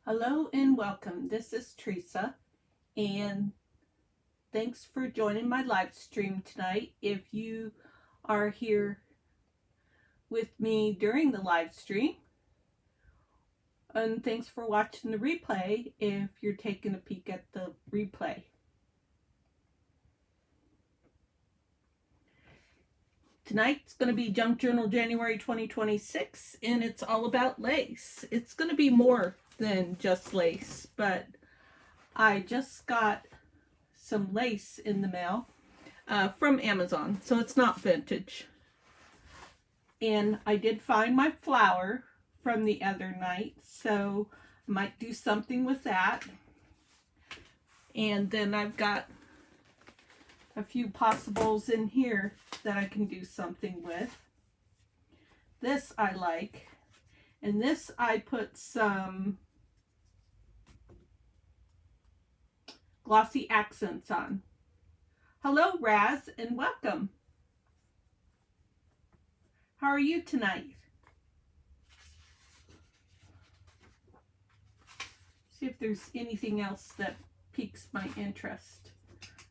Hello and welcome. This is Theresa, and thanks for joining my live stream tonight. If you are here with me during the live stream, and thanks for watching the replay if you're taking a peek at the replay. Tonight's going to be Junk Journal January 2026, and it's all about lace. It's going to be more than just lace, but I just got some lace in the mail from Amazon, so it's not vintage. And I did find my flower from the other night, so I might do something with that. And then I've got a few possibles in here that I can do something with. This I like, and this I put some glossy accents on. Hello, Raz, and welcome. How are you tonight? See if there's anything else that piques my interest.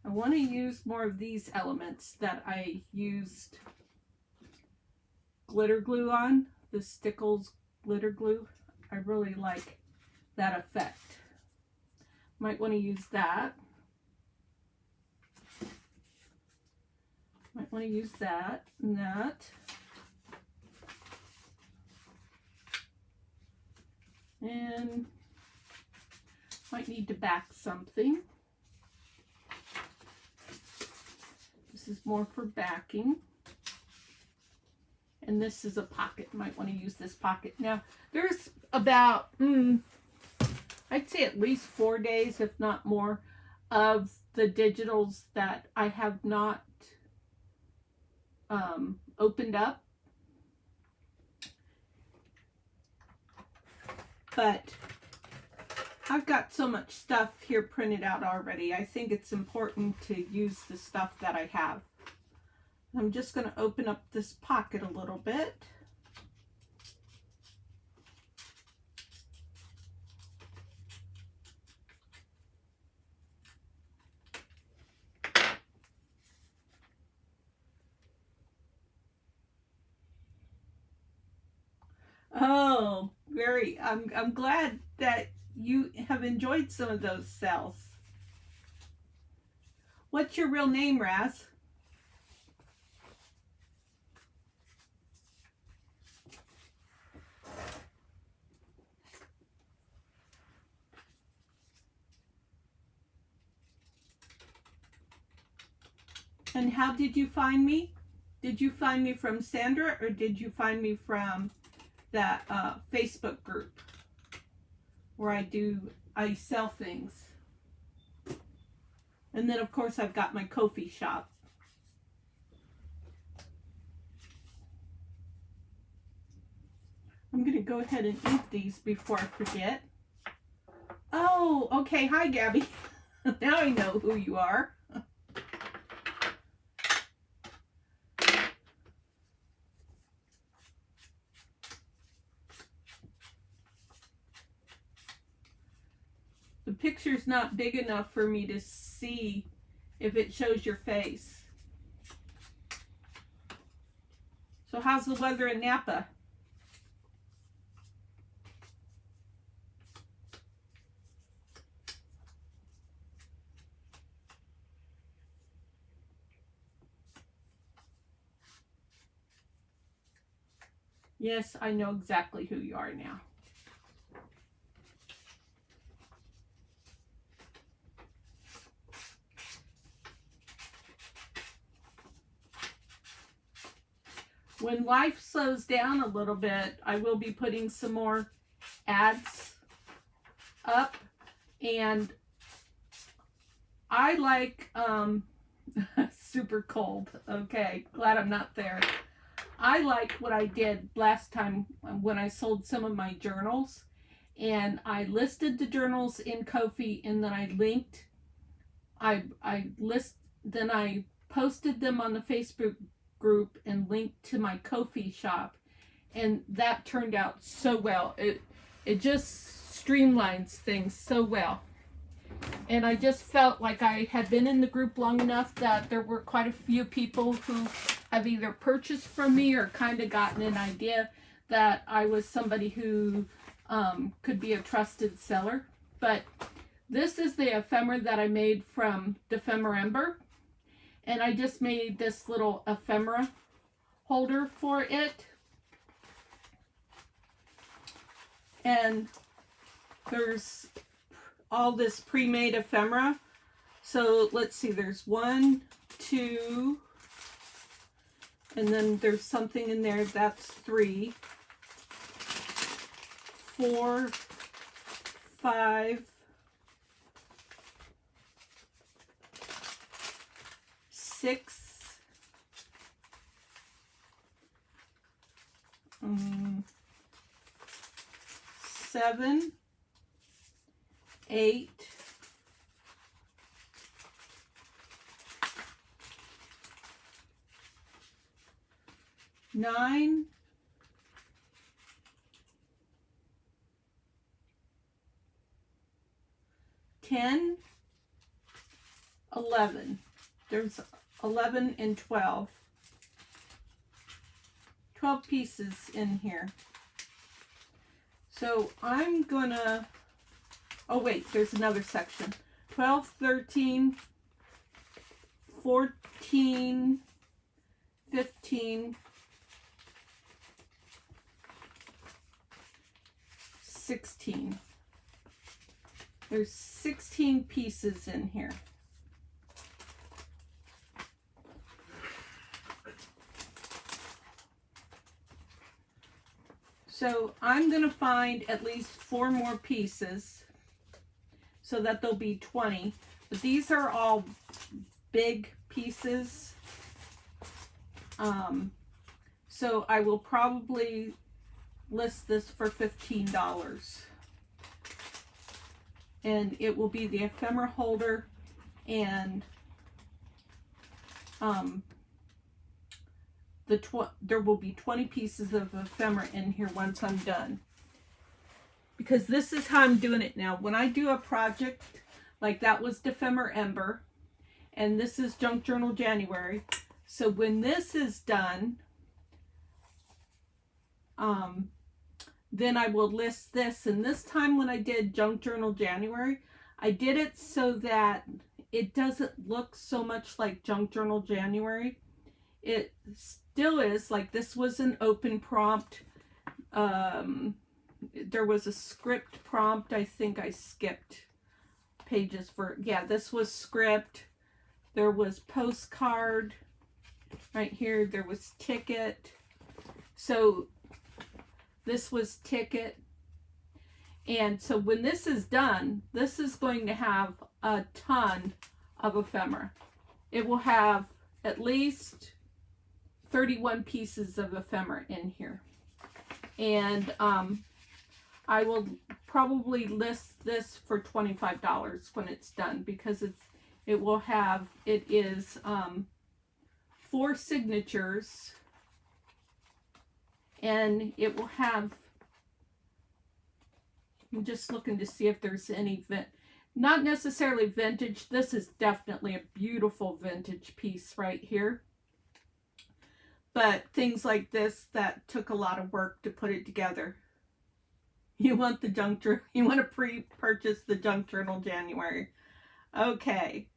I want to use more of these elements that I used glitter glue on, the Stickles glitter glue. I really like that effect. Might want to use that. Might want to use that and that. And might need to back something. This is more for backing. And this is a pocket. Might want to use this pocket. Now, there's about, I'd say at least 4 days, if not more, of the digitals that I have not opened up. But I've got so much stuff here printed out already. I think it's important to use the stuff that I have. I'm just going to open up this pocket a little bit. Oh, I'm glad that you have enjoyed some of those cells. What's your real name, Raz? And how did you find me? Did you find me from Sandra, or did you find me from that Facebook group where I sell things? And then of course I've got my Ko-fi shop. I'm going to go ahead and eat these before I forget. Oh, okay. Hi, Gabby. Now I know who you are. The picture's not big enough for me to see if it shows your face. So how's the weather in Napa? Yes, I know exactly who you are now. When life slows down a little bit, I will be putting some more ads up. And I like, super cold. Okay, glad I'm not there. I like what I did last time when I sold some of my journals. And I listed the journals in Ko-fi, and then I linked, then I posted them on the Facebook group and linked to my Ko-fi shop, and that turned out so well. It just streamlines things so well. And I just felt like I had been in the group long enough that there were quite a few people who have either purchased from me or kind of gotten an idea that I was somebody who could be a trusted seller. But this is the ephemera that I made from Epidemic, and I just made this little ephemera holder for it. And there's all this pre-made ephemera. So let's see, there's 1, 2, and then there's something in there, that's 3, 4, 5, 6, 7, 8, 9, 10, 11. There's 11 and 12. 12 pieces in here. So I'm gonna, oh wait, there's another section. 12, 13, 14, 15, 16. There's 16 pieces in here. So I'm going to find at least 4 more pieces so that there'll be 20. But these are all big pieces. So I will probably list this for $15. And it will be the ephemera holder and there will be 20 pieces of ephemera in here once I'm done. Because this is how I'm doing it now. When I do a project, like that was Epidemic, and this is Junk Journal January. So when this is done, then I will list this. And this time when I did Junk Journal January, I did it so that it doesn't look so much like Junk Journal January. It still is, like this was an open prompt. There was a script prompt. I think I skipped pages for, yeah, this was script. There was postcard right here. There was ticket. So this was ticket. And so when this is done, this is going to have a ton of ephemera. It will have at least 31 pieces of ephemera in here. And I will probably list this for $25 when it's done, because it is 4 signatures, and it will have, I'm just looking to see if there's any not necessarily vintage. This is definitely a beautiful vintage piece right here. But things like this that took a lot of work to put it together. You want the junk journal, you want to pre-purchase the Junk Journal January. Okay.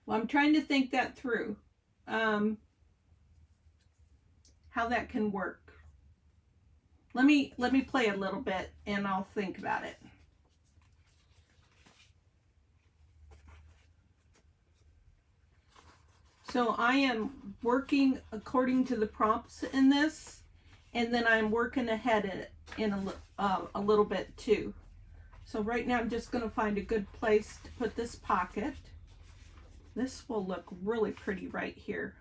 Well, I'm trying to think that through. How that can work. Let me play a little bit and I'll think about it. So I am working according to the prompts in this, and then I'm working ahead in a little bit too. So right now I'm just going to find a good place to put this pocket. This will look really pretty right here.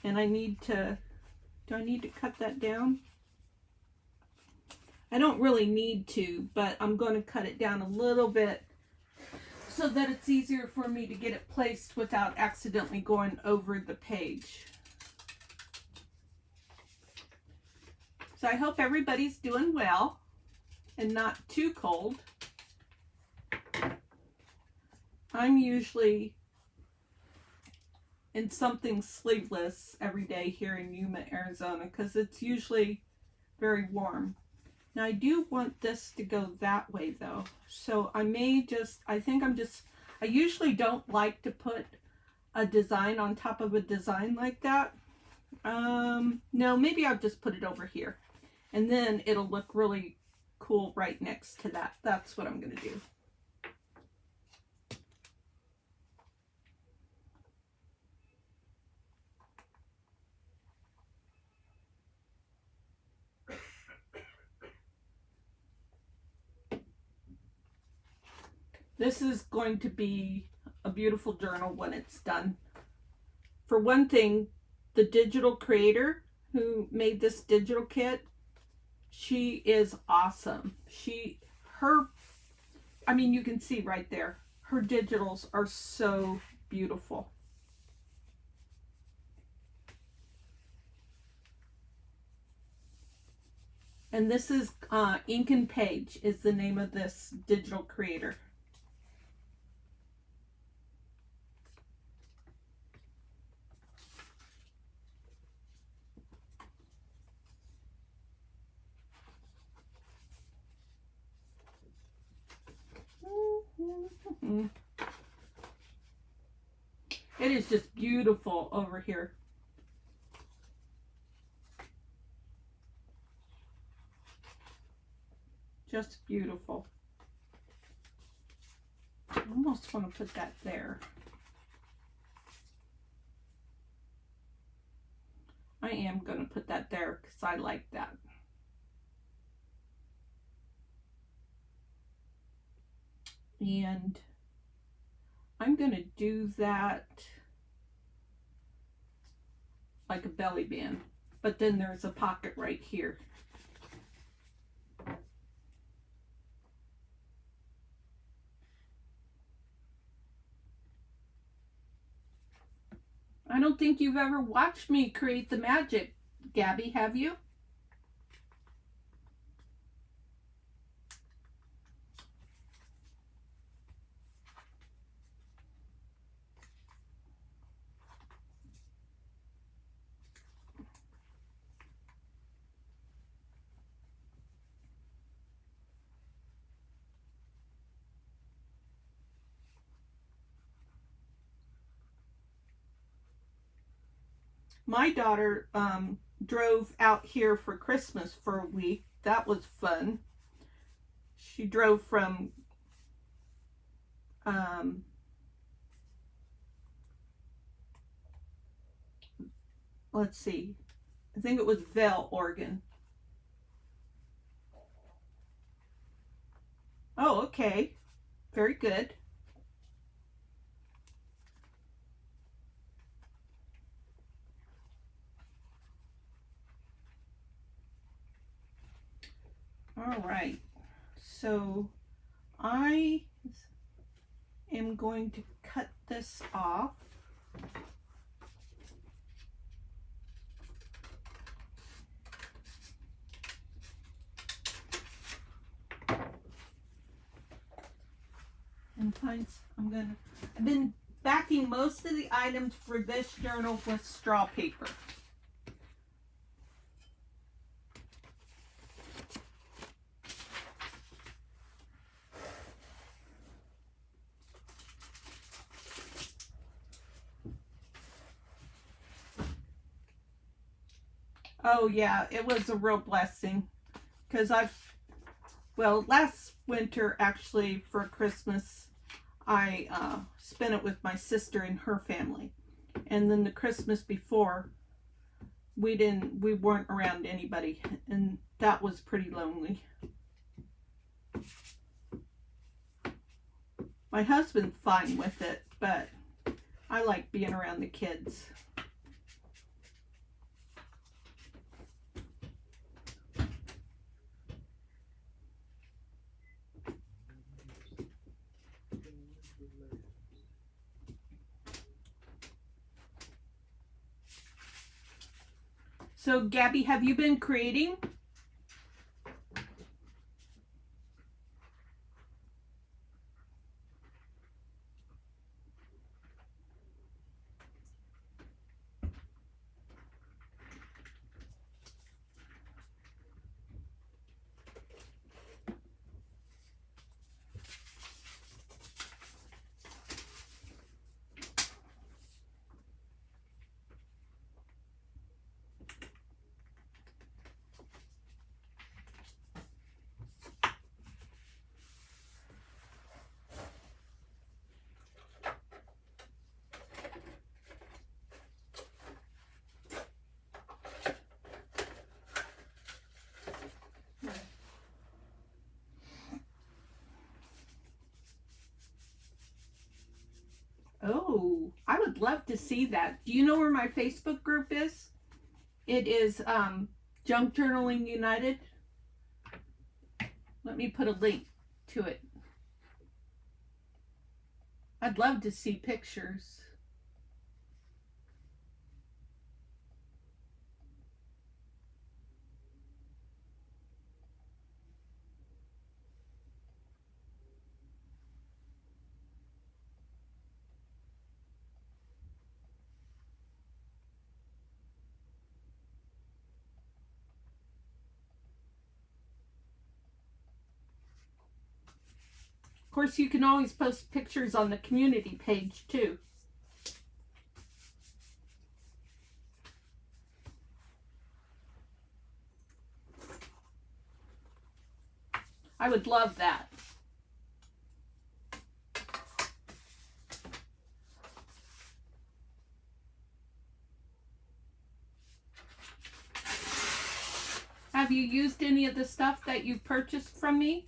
And I need to Do I need to cut that down? I don't really need to, but I'm going to cut it down a little bit so that it's easier for me to get it placed without accidentally going over the page. So I hope everybody's doing well and not too cold. I'm usually in something sleeveless every day here in Yuma, Arizona, because it's usually very warm. Now I do want this to go that way though. So I usually don't like to put a design on top of a design like that. No, maybe I'll just put it over here. And then it'll look really cool right next to that. That's what I'm going to do. This is going to be a beautiful journal when it's done. For one thing, the digital creator who made this digital kit, she is awesome. I mean, you can see right there, her digitals are so beautiful. And this is Ink and Page is the name of this digital creator. It is just beautiful over here. Just beautiful. I almost want to put that there. I am going to put that there because I like that. And I'm going to do that like a belly band, but then there's a pocket right here. I don't think you've ever watched me create the magic, Gabby, have you? My daughter drove out here for Christmas for a week. That was fun. She drove from let's see, I think it was Vail, Oregon. Oh, okay. Very good. All right, so I am going to cut this off. And I've been backing most of the items for this journal with straw paper. Oh yeah, it was a real blessing because last winter actually for Christmas, I spent it with my sister and her family. And then the Christmas before, we weren't around anybody, and that was pretty lonely. My husband's fine with it, but I like being around the kids. So, Gabby, have you been creating? Oh, I would love to see that. Do you know where my Facebook group is? It is Junk Journaling United. Let me put a link to it. I'd love to see pictures. Of course, you can always post pictures on the community page too. I would love that. Have you used any of the stuff that you purchased from me?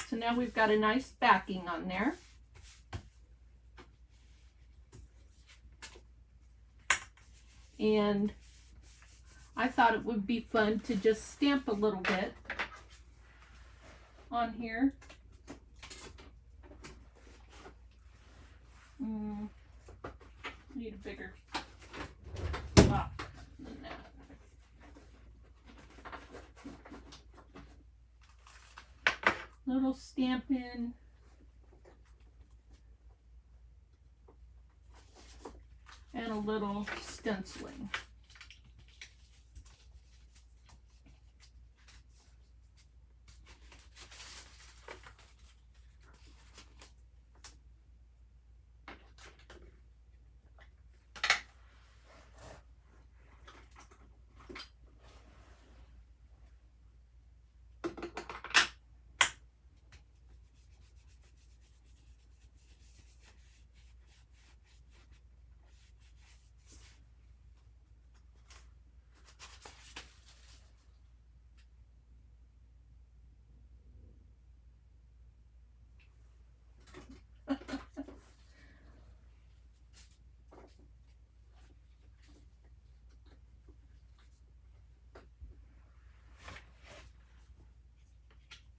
So now we've got a nice backing on there. And I thought it would be fun to just stamp a little bit on here. Need a bigger box than that. Little stamping. And a little stenciling.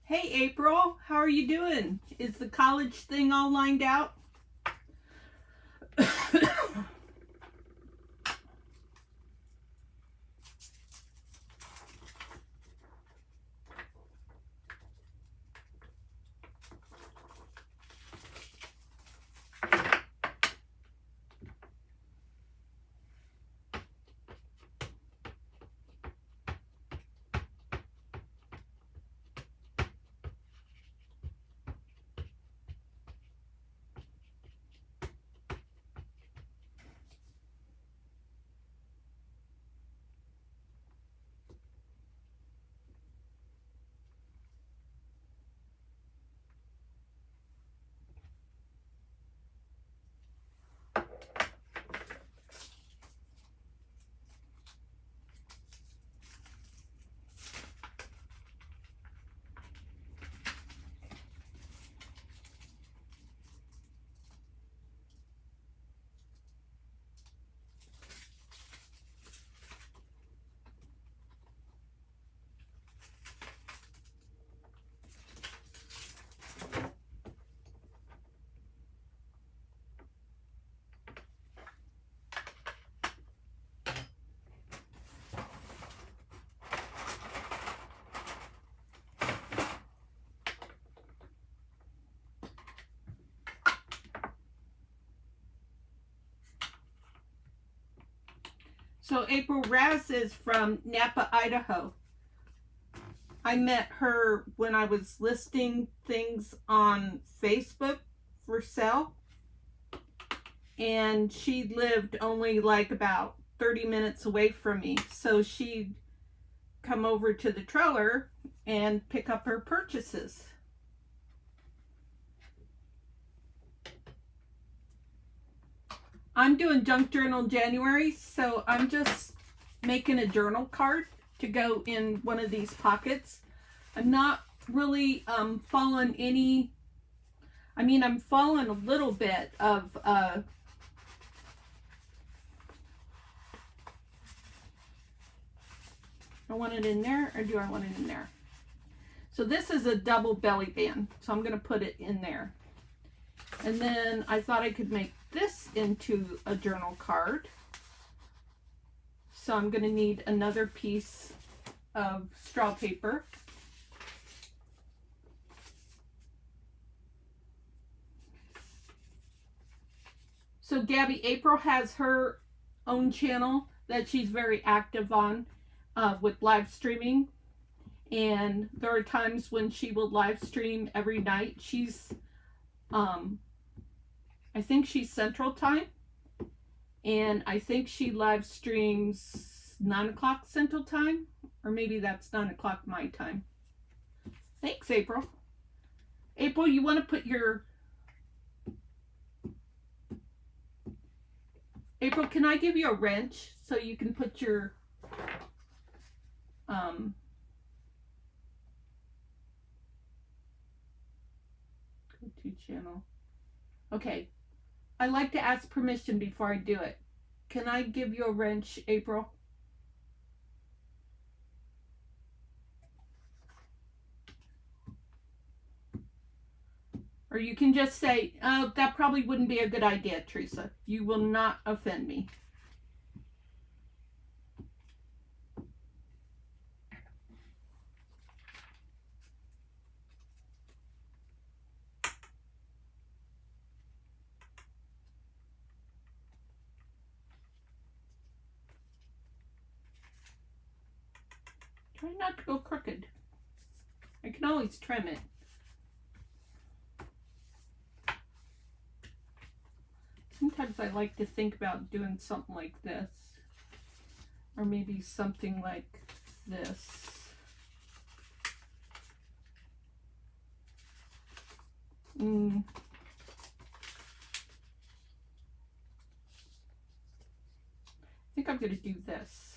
Hey April, how are you doing? Is the college thing all lined out? So April Raz is from Napa, Idaho. I met her when I was listing things on Facebook for sale. And she lived only like about 30 minutes away from me. So she'd come over to the trailer and pick up her purchases. I'm doing Junk Journal January, so I'm just making a journal card to go in one of these pockets. I'm not really following any, I mean, I'm following a little bit of I want it in there, or do I want it in there? So this is a double belly band, so I'm going to put it in there. And then I thought I could make this into a journal card. So I'm going to need another piece of straw paper. So Gabby, April has her own channel that she's very active on with live streaming. And there are times when she will live stream every night. She's, I think she's Central Time. And I think she live streams 9 o'clock Central Time. Or maybe that's 9 o'clock my time. Thanks, April. April, you want to put your... April, can I give you a wrench so you can put your... Go-to channel. Okay. I like to ask permission before I do it. Can I give you a wrench, April? Or you can just say, oh, that probably wouldn't be a good idea, Theresa. You will not offend me. Try not to go crooked. I can always trim it. Sometimes I like to think about doing something like this. Or maybe something like this. I think I'm going to do this.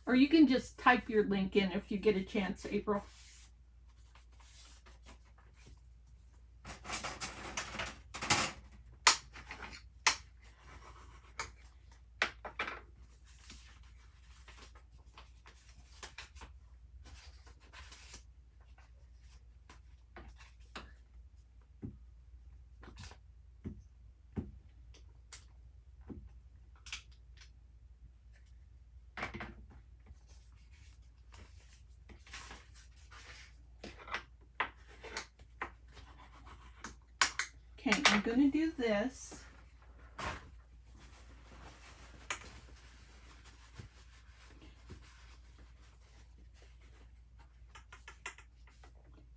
Or you can just type your link in if you get a chance, April. Okay, I'm going to do this.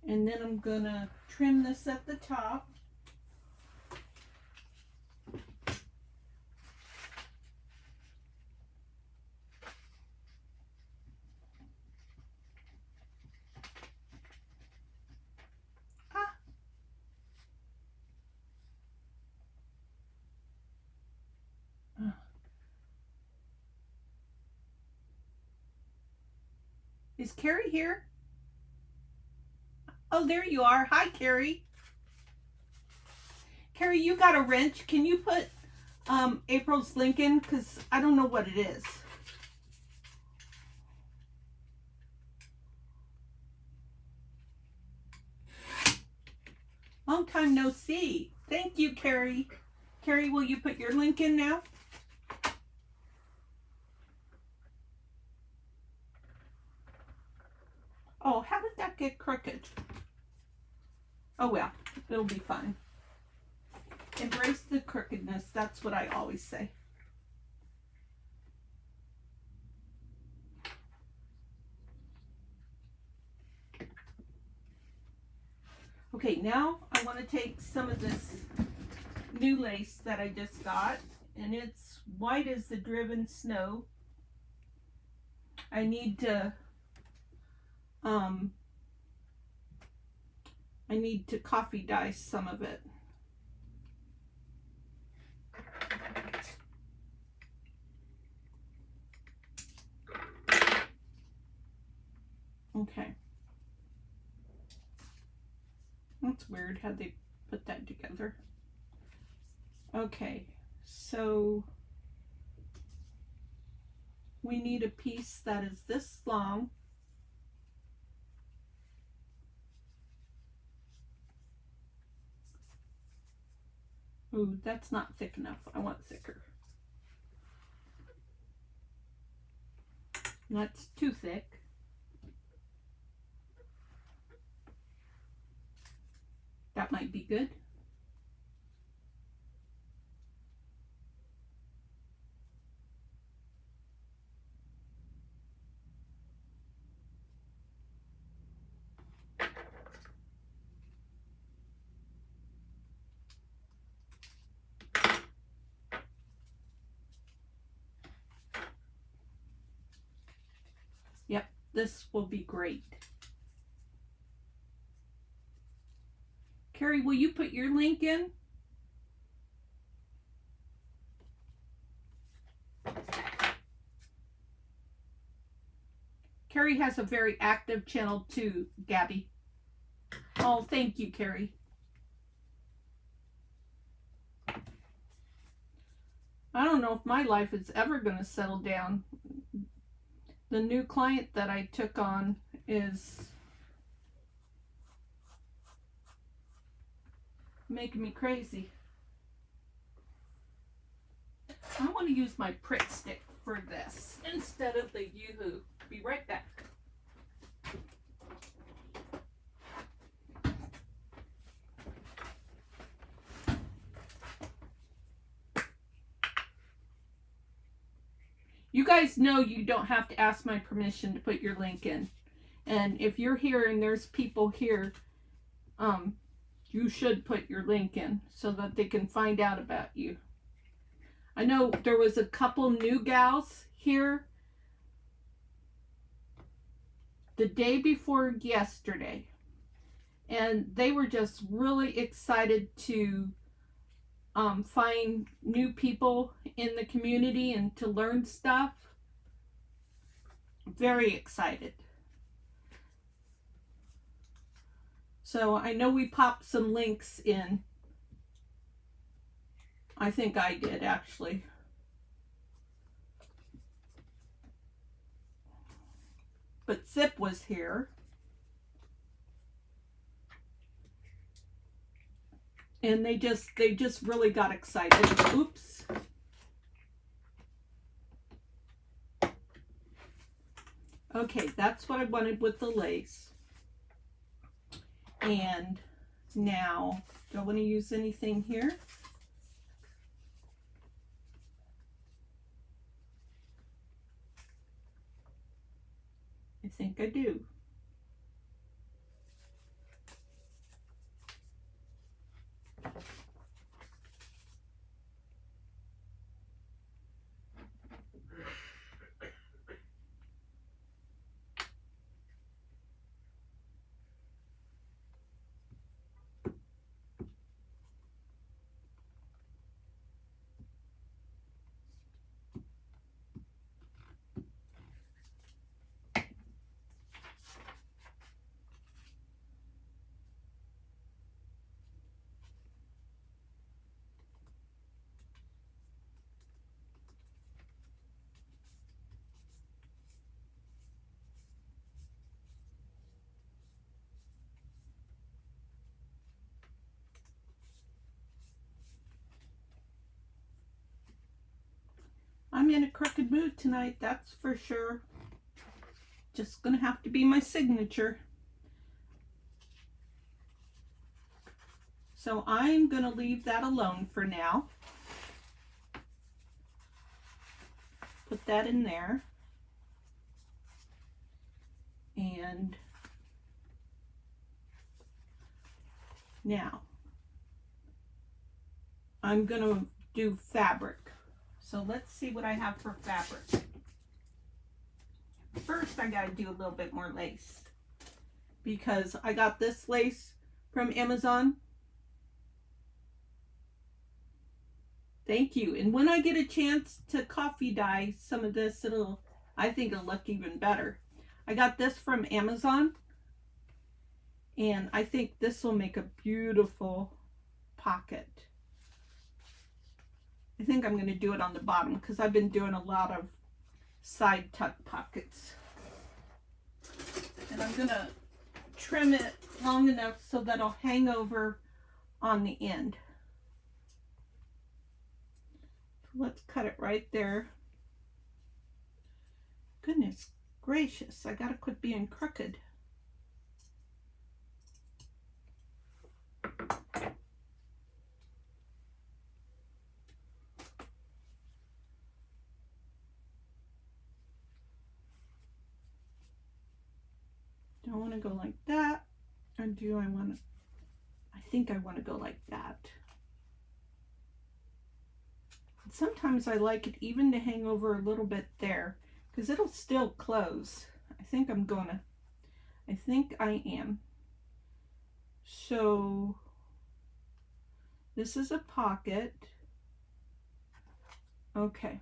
And then I'm going to trim this at the top. Is Carrie here? Oh, there you are. Hi, Carrie. Carrie, you got a wrench. Can you put April's link in? Because I don't know what it is. Long time no see. Thank you, Carrie. Carrie, will you put your link in now? Oh, how did that get crooked? Oh well, It'll be fine. Embrace the crookedness. That's what I always say. Okay, now I want to take some of this new lace that I just got, and it's white as the driven snow. I need to coffee dye some of it. Okay. That's weird how they put that together. Okay, so we need a piece that is this long. Ooh, that's not thick enough. I want thicker. That's too thick. That might be good. Yep, this will be great. Carrie, will you put your link in? Carrie has a very active channel too, Gabby. Oh, thank you, Carrie. I don't know if my life is ever going to settle down. The new client that I took on is making me crazy. I want to use my Pritt stick for this instead of the Yoo-Hoo. Be right back. You guys know you don't have to ask my permission to put your link in. And if you're here and there's people here, you should put your link in so that they can find out about you. I know there was a couple new gals here the day before yesterday, and they were just really excited to find new people in the community and to learn stuff. Very excited. So I know we popped some links in. I think I did, actually. But Zip was here. And they just really got excited. Oops. Okay, that's what I wanted with the lace. And now, do I want to use anything here? I think I do. I'm in a crooked mood tonight, that's for sure. Just gonna have to be my signature. So I'm going to leave that alone for now. Put that in there. And now I'm going to do fabric. So let's see what I have for fabric. First, I got to do a little bit more lace because I got this lace from Amazon. Thank you. And when I get a chance to coffee dye some of this, I think it'll look even better. I got this from Amazon, and I think this will make a beautiful pocket. I think I'm going to do it on the bottom because I've been doing a lot of side tuck pockets. And I'm going to trim it long enough so that it'll hang over on the end. So let's cut it right there. Goodness gracious, I gotta quit being crooked. Do I want to go like that, or do I want to? I think I want to go like that. And sometimes I like it even to hang over a little bit there, because it'll still close. I think I am. So this is a pocket. Okay.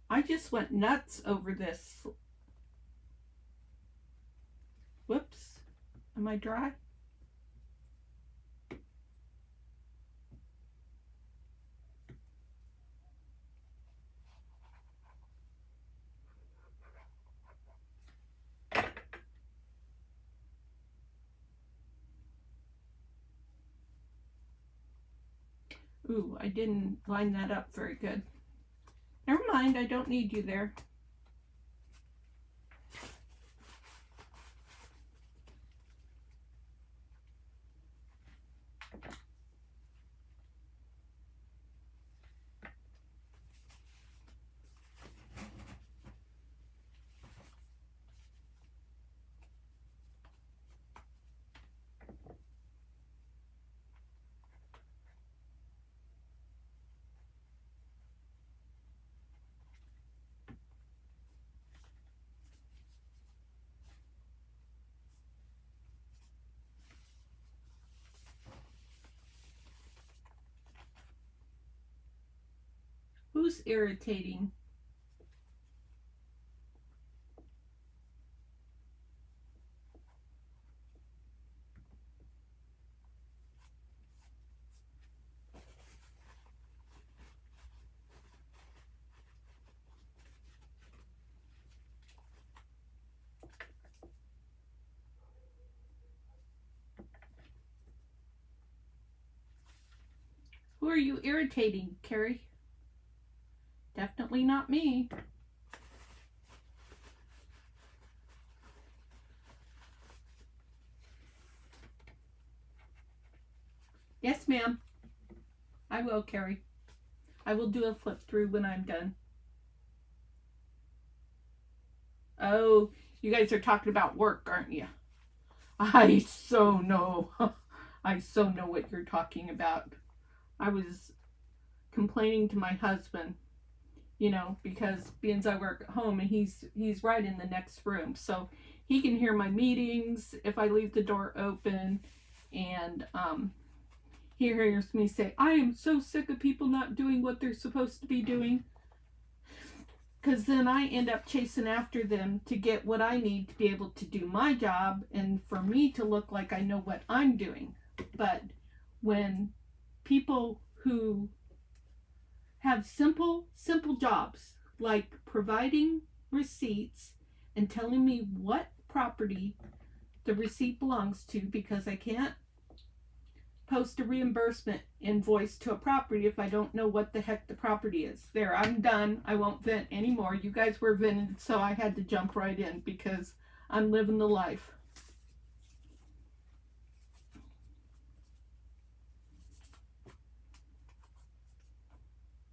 I just went nuts over this. Whoops. Am I dry? Ooh, I didn't line that up very good. Never mind, I don't need you there. Who's irritating? Who are you irritating, Carrie? Definitely not me. Yes, ma'am. I will, Carrie. I will do a flip through when I'm done. Oh, you guys are talking about work, aren't you? I so know. I so know what you're talking about. I was complaining to my husband, you know, because being I work at home and he's right in the next room, so he can hear my meetings if I leave the door open, and he hears me say, I am so sick of people not doing what they're supposed to be doing, because then I end up chasing after them to get what I need to be able to do my job and for me to look like I know what I'm doing. But when people who have simple jobs like providing receipts and telling me what property the receipt belongs to, because I can't post a reimbursement invoice to a property if I don't know what the heck the property is. There, I'm done. I won't vent anymore. You guys were vented, so I had to jump right in because I'm living the life.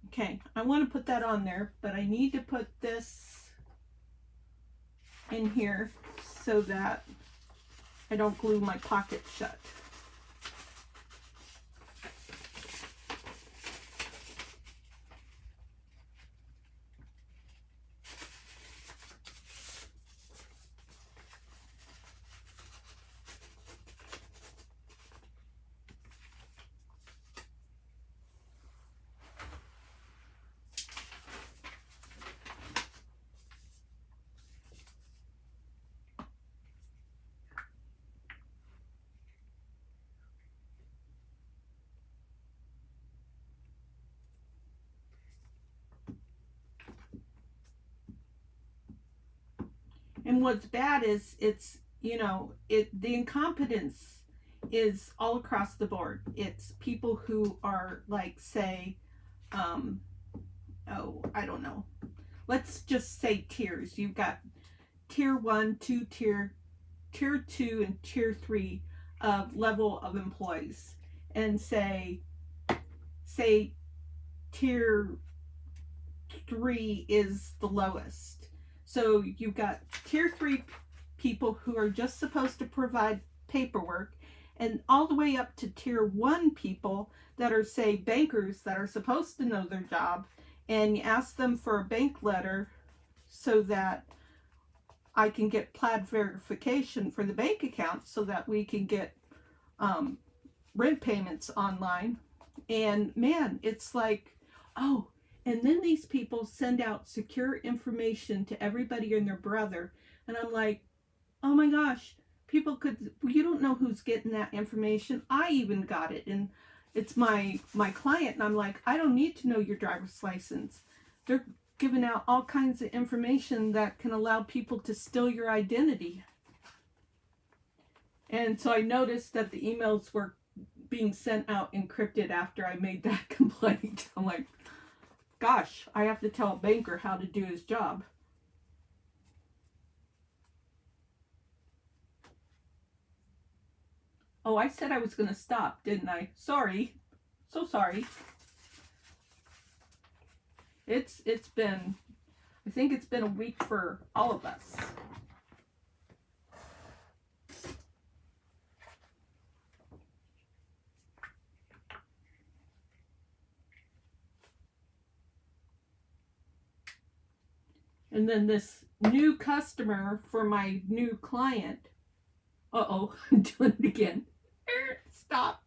Okay, I want to put that on there, but I need to put this in here so that I don't glue my pocket shut. And what's bad is it's, you know, the incompetence is all across the board. It's people who are like, say, oh, I don't know. Let's just say tiers. You've got tier 1, 2, tier 2, and tier 3 of level of employees. And say tier 3 is the lowest. So you've got tier 3 people who are just supposed to provide paperwork, and all the way up to tier 1 people that are, say, bankers that are supposed to know their job, and you ask them for a bank letter so that I can get plaid verification for the bank account so that we can get rent payments online. And man, it's like, oh, and then these people send out secure information to everybody and their brother. And I'm like, oh my gosh, you don't know who's getting that information. I even got it. And it's my client. And I'm like, I don't need to know your driver's license. They're giving out all kinds of information that can allow people to steal your identity. And so I noticed that the emails were being sent out encrypted after I made that complaint. I'm like, gosh, I have to tell a banker how to do his job. Oh, I said I was going to stop, didn't I? Sorry. So sorry. I think it's been a week for all of us. And then this new customer for my new client. Uh-oh, I'm doing it again. Stop.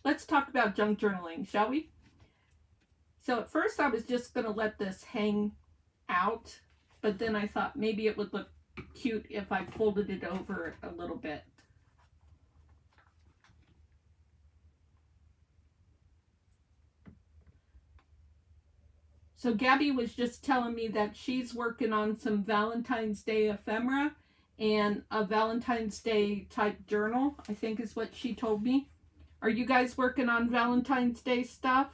Let's talk about junk journaling, shall we? So at first I was just going to let this hang out, but then I thought maybe it would look cute if I folded it over a little bit. So Gabby was just telling me that she's working on some Valentine's Day ephemera and a Valentine's Day type journal, I think is what she told me. Are you guys working on Valentine's Day stuff?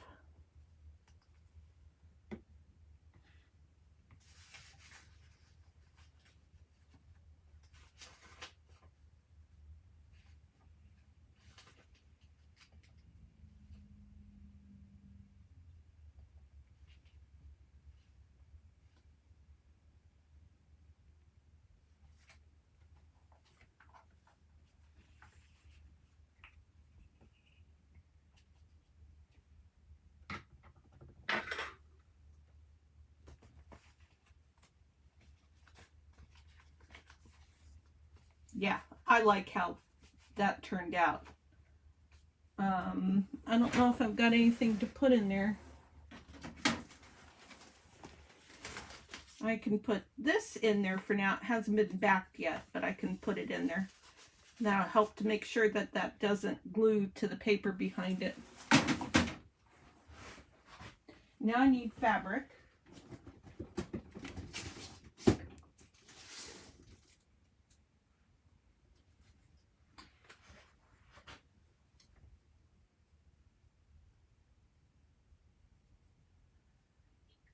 Yeah, I like how that turned out. I don't know if I've got anything to put in there. I can put this in there for now. It hasn't been backed yet, but I can put it in there. That'll help to make sure that that doesn't glue to the paper behind it. Now I need fabric.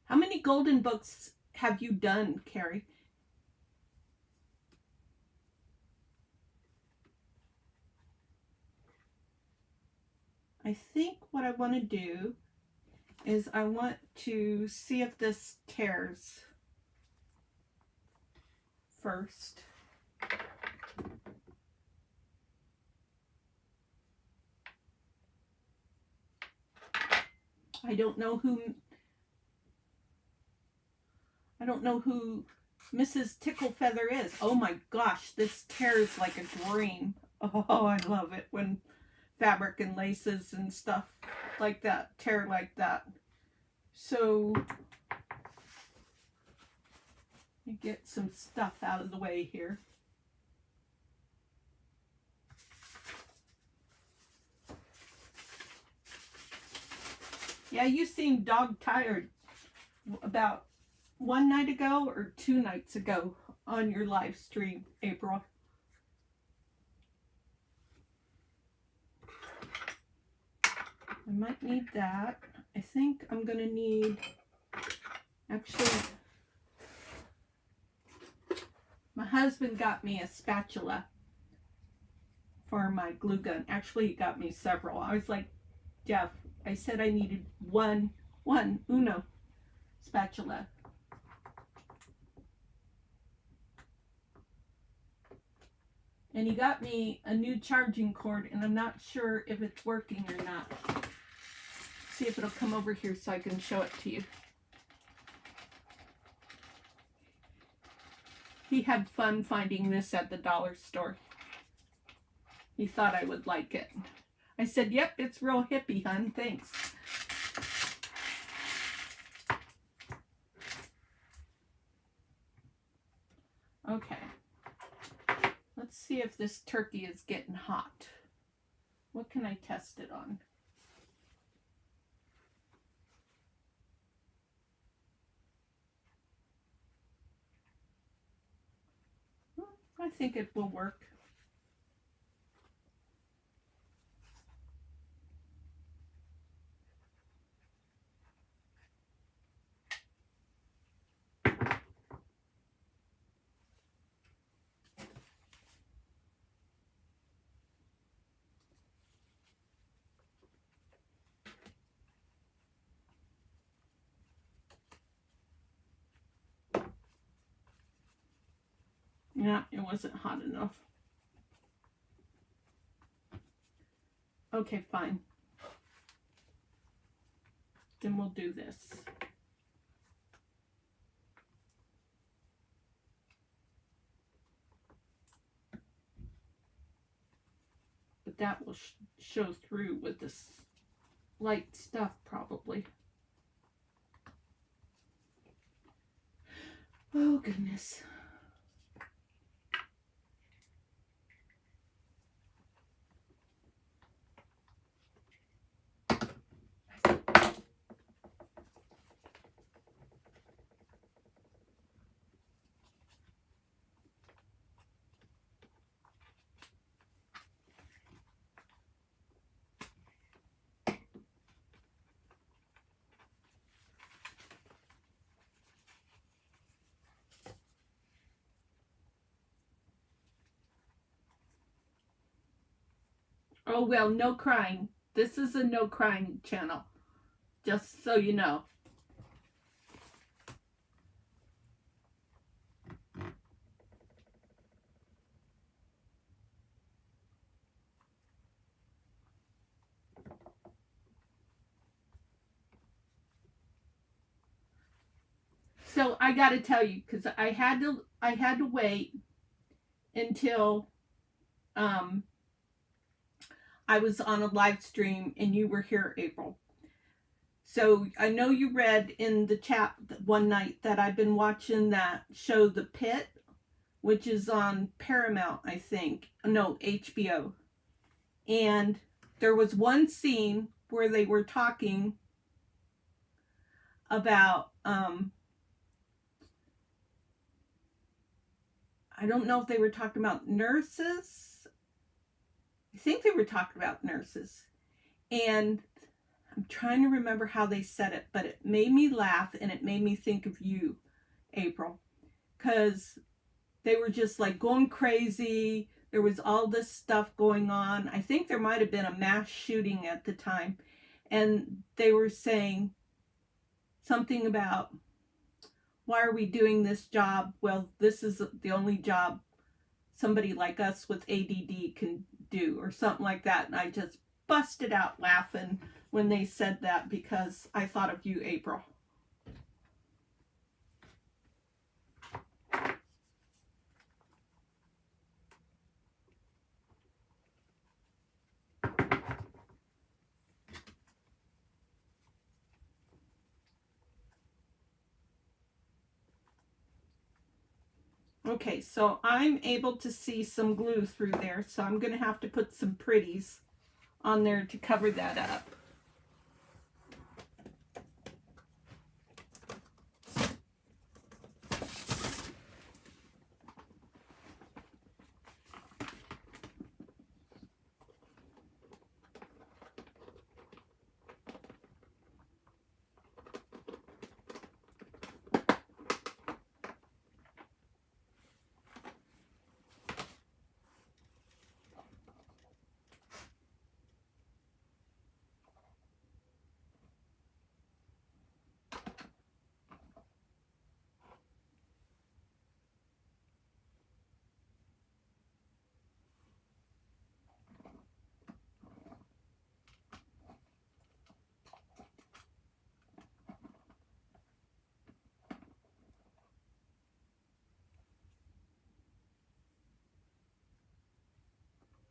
How many golden books have you done, Carrie? I think what I want to do is I want to see if this tears first. I don't know who Mrs. Ticklefeather is. Oh my gosh, this tears like a dream. Oh, I love it when fabric and laces and stuff like that tear like that. So let me get some stuff out of the way here. Yeah, you seemed dog tired about one night ago or 2 nights ago on your live stream, April. I might need that. I think I'm going to need, actually, my husband got me a spatula for my glue gun. Actually, he got me several. I was like, Jeff, I said I needed one Uno spatula. And he got me a new charging cord, and I'm not sure if it's working or not. See if it'll come over here so I can show it to you. He had fun finding this at the dollar store. He thought I would like it. I said, yep, it's real hippie, hon. Thanks. Okay. Let's see if this turkey is getting hot. What can I test it on? I think it will work. Yeah, it wasn't hot enough. Okay, fine. Then we'll do this. But that will show through with this light stuff probably. Oh, goodness. Oh, well, no crying. This is a no crying channel. Just so you know. So I got to tell you, because I had to wait until I was on a live stream and you were here, April. So I know you read in the chat one night that I've been watching that show, The Pit, which is on Paramount, I think. No, HBO. And there was one scene where they were talking about, I don't know if they were talking about nurses. I think they were talking about nurses. And I'm trying to remember how they said it, but it made me laugh and it made me think of you, April, because they were just like going crazy. There was all this stuff going on. I think there might have been a mass shooting at the time, and they were saying something about, why are we doing this job? Well, this is the only job somebody like us with ADD can do, or something like that. And I just busted out laughing when they said that because I thought of you, April. Okay, so I'm able to see some glue through there, so I'm going to have to put some pretties on there to cover that up.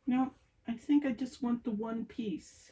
No, I think I just want the one piece.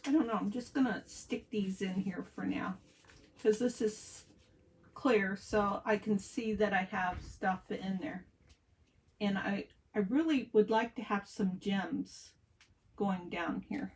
I don't know, I'm just gonna stick these in here for now because this is clear, so I can see that I have stuff in there. And I really would like to have some gems going down here.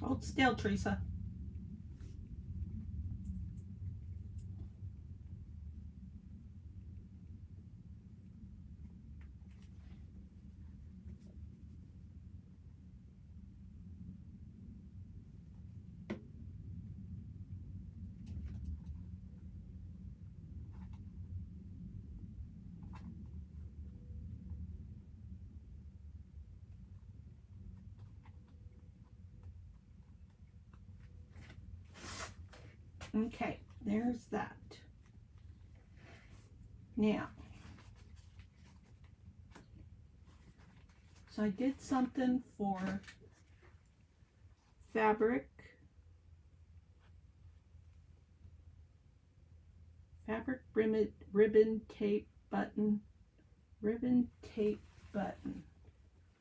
Hold still, Theresa. Okay, there's that. Now, so I did something for fabric ribbon tape button.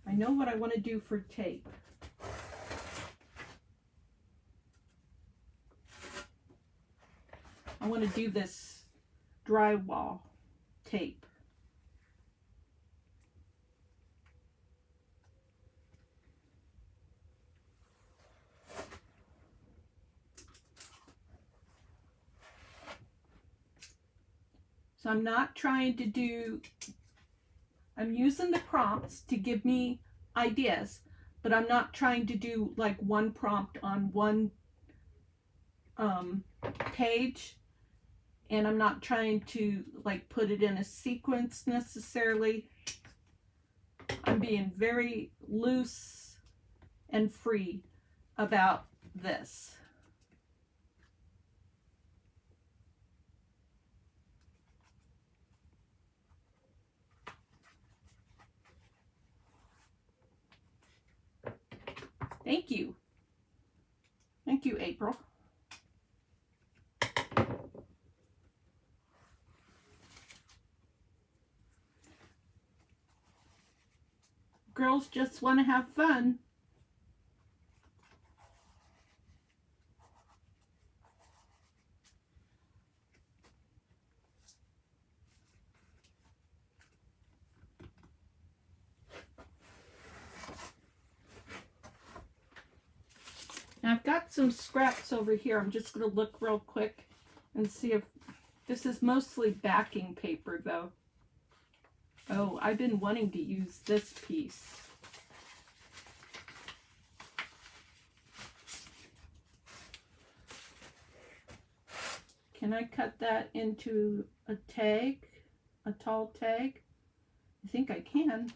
I know what I want to do for tape. I want to do this drywall tape. So I'm not trying to do, I'm using the prompts to give me ideas, but I'm not trying to do like one prompt on one page, and I'm not trying to like put it in a sequence necessarily. I'm being very loose and free about this. Thank you. Thank you, April. Girls just want to have fun. Now I've got some scraps over here. I'm just going to look real quick and see if this is mostly backing paper though. Oh, I've been wanting to use this piece. Can I cut that into a tag, a tall tag? I think I can.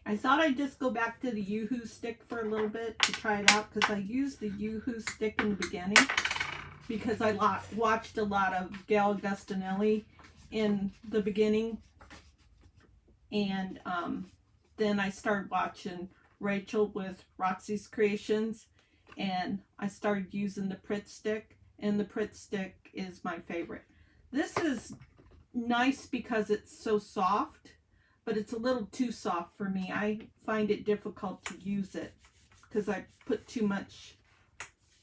I thought I'd just go back to the Yoo-Hoo stick for a little bit to try it out, because I used the Yoo-Hoo stick in the beginning because I watched a lot of Gail Gustinelli in the beginning, and then I started watching Rachel with Roxy's Creations, and I started using the Pritt stick, and the Pritt stick is my favorite. This is nice because it's so soft, but it's a little too soft for me. I find it difficult to use it because I put too much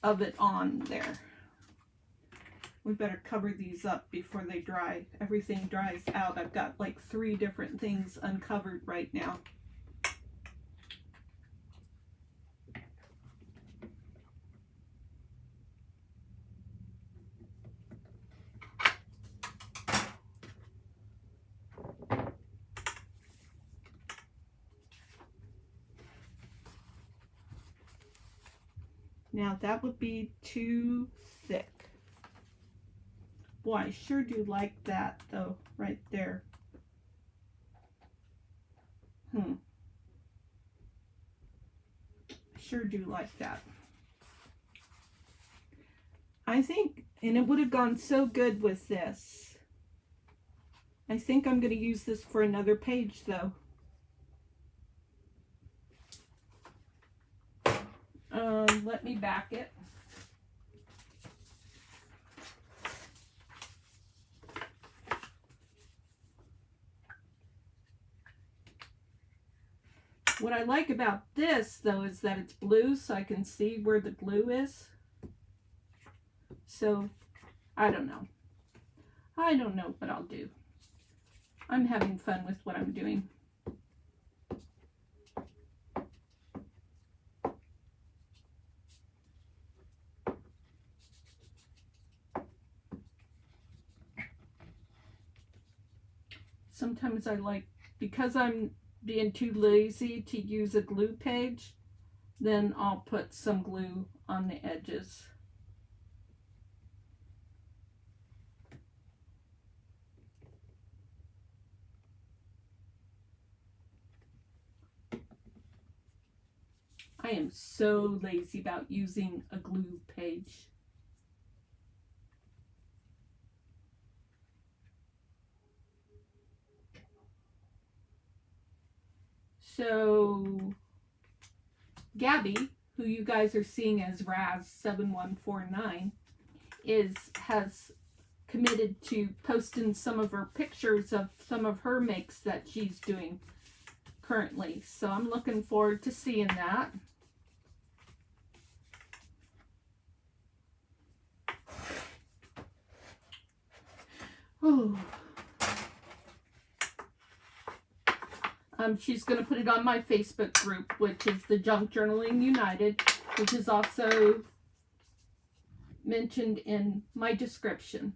of it on there. We better cover these up before they dry. Everything dries out. I've got like 3 different things uncovered right now. Now that would be too thick. Boy, I sure do like that though, right there. I sure do like that. I think, and it would have gone so good with this. I think I'm going to use this for another page though. Let me back it. What I like about this though is that it's blue, so I can see where the glue is. So I don't know. I don't know what I'll do. I'm having fun with what I'm doing. Sometimes I like, because I'm being too lazy to use a glue page, then I'll put some glue on the edges. I am so lazy about using a glue page. So Gabby, who you guys are seeing as Raz7149, has committed to posting some of her pictures of some of her makes that she's doing currently. So I'm looking forward to seeing that. Oh. She's going to put it on my Facebook group, which is the Junk Journaling United, which is also mentioned in my description.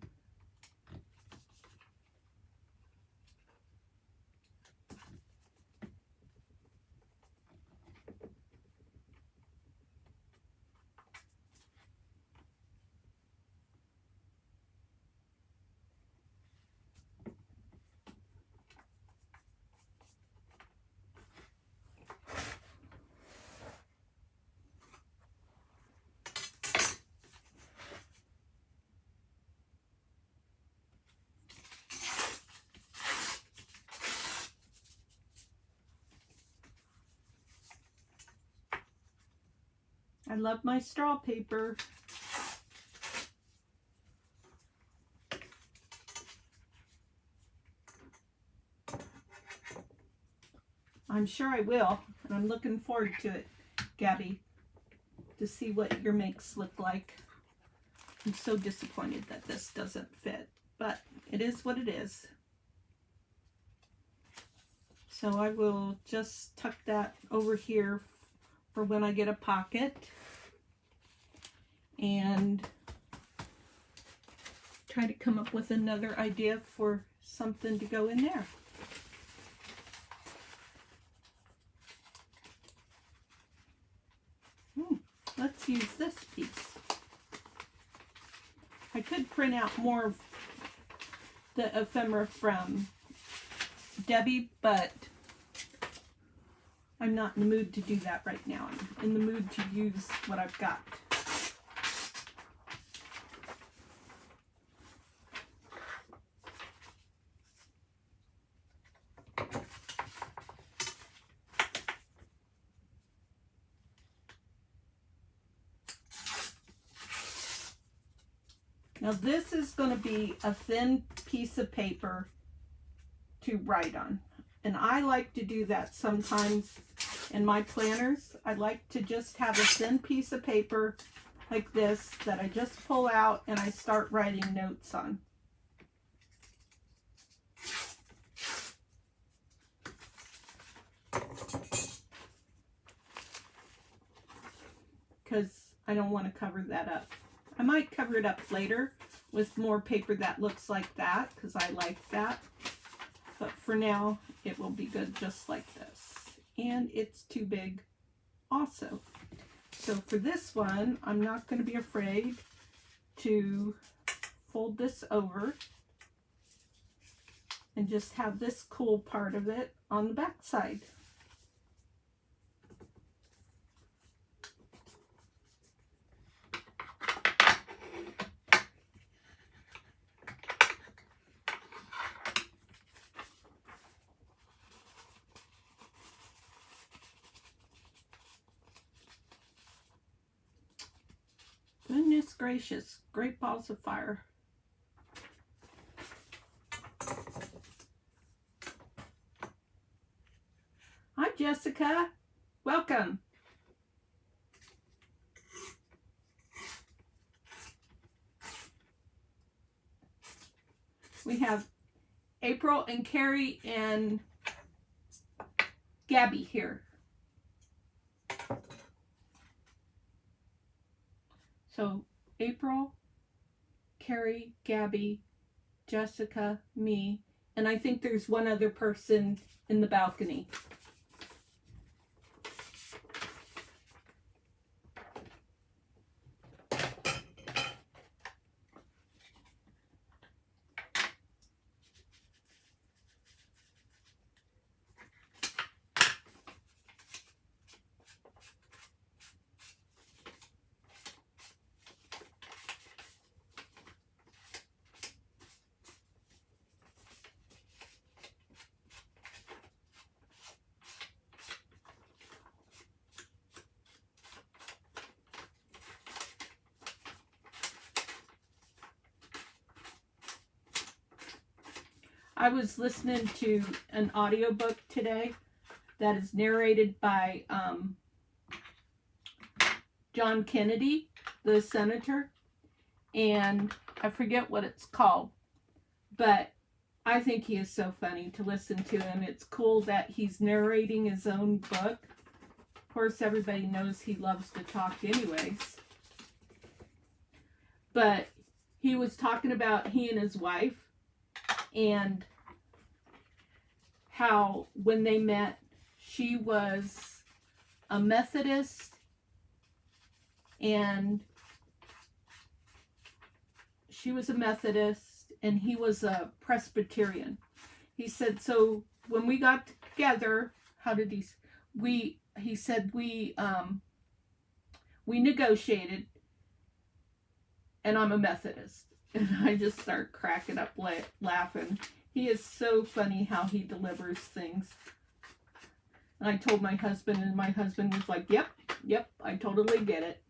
I love my straw paper. I'm sure I will, and I'm looking forward to it, Gabby, to see what your makes look like. I'm so disappointed that this doesn't fit, but it is what it is. So I will just tuck that over here for when I get a pocket, and try to come up with another idea for something to go in there. Let's use this piece. I could print out more of the ephemera from Debbie, but I'm not in the mood to do that right now. I'm in the mood to use what I've got. Now this is going to be a thin piece of paper to write on. And I like to do that sometimes in my planners. I like to just have a thin piece of paper like this that I just pull out and I start writing notes on. Because I don't want to cover that up. I might cover it up later with more paper that looks like that because I like that. But for now, it will be good just like this. And it's too big also. So for this one, I'm not going to be afraid to fold this over and just have this cool part of it on the back side. Goodness gracious, great balls of fire. Hi, Jessica. Welcome. We have April and Carrie and Gabby here. So April, Carrie, Gabby, Jessica, me, and I think there's one other person in the balcony. I was listening to an audiobook today that is narrated by John Kennedy, the senator, and I forget what it's called, but I think he is so funny to listen to, and it's cool that he's narrating his own book. Of course, everybody knows he loves to talk anyways, but he was talking about he and his wife and how when they met, she was a Methodist and he was a Presbyterian. He said, so when we got together, he said we negotiated, and I'm a Methodist. And I just start cracking up laughing. He is so funny how he delivers things. And I told my husband, and my husband was like, yep, I totally get it.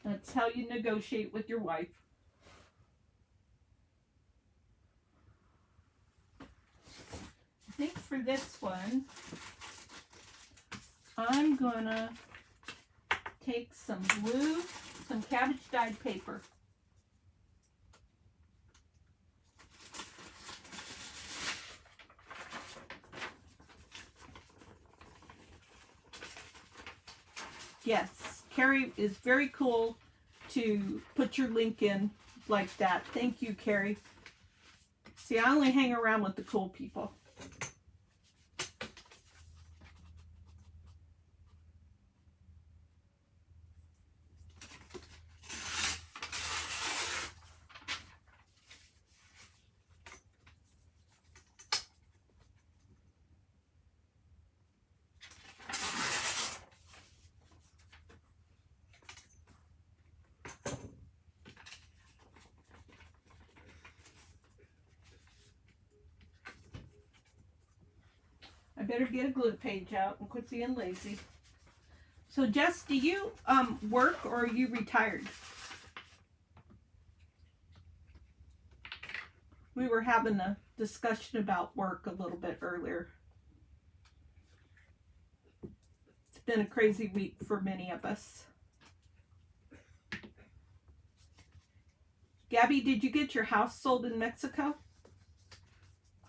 That's how you negotiate with your wife. I think for this one, I'm gonna take some glue, some cabbage dyed paper. Yes, Carrie is very cool to put your link in like that. Thank you, Carrie. See, I only hang around with the cool people. better get a glue page out and quit being lazy. So Jess, do you work or are you retired? We were having a discussion about work a little bit earlier. It's been a crazy week for many of us. Gabby, did you get your house sold in Mexico?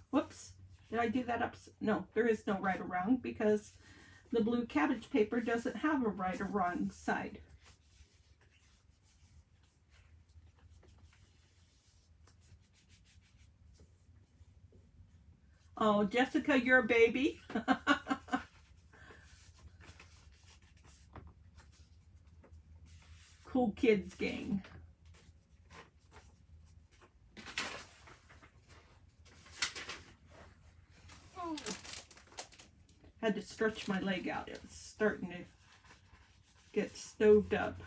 Whoops. Did I do that up? No, there is no right or wrong because the blue cabbage paper doesn't have a right or wrong side. Oh, Jessica, you're a baby. Cool kids gang. Oh. Had to stretch my leg out. It was starting to get stoved up.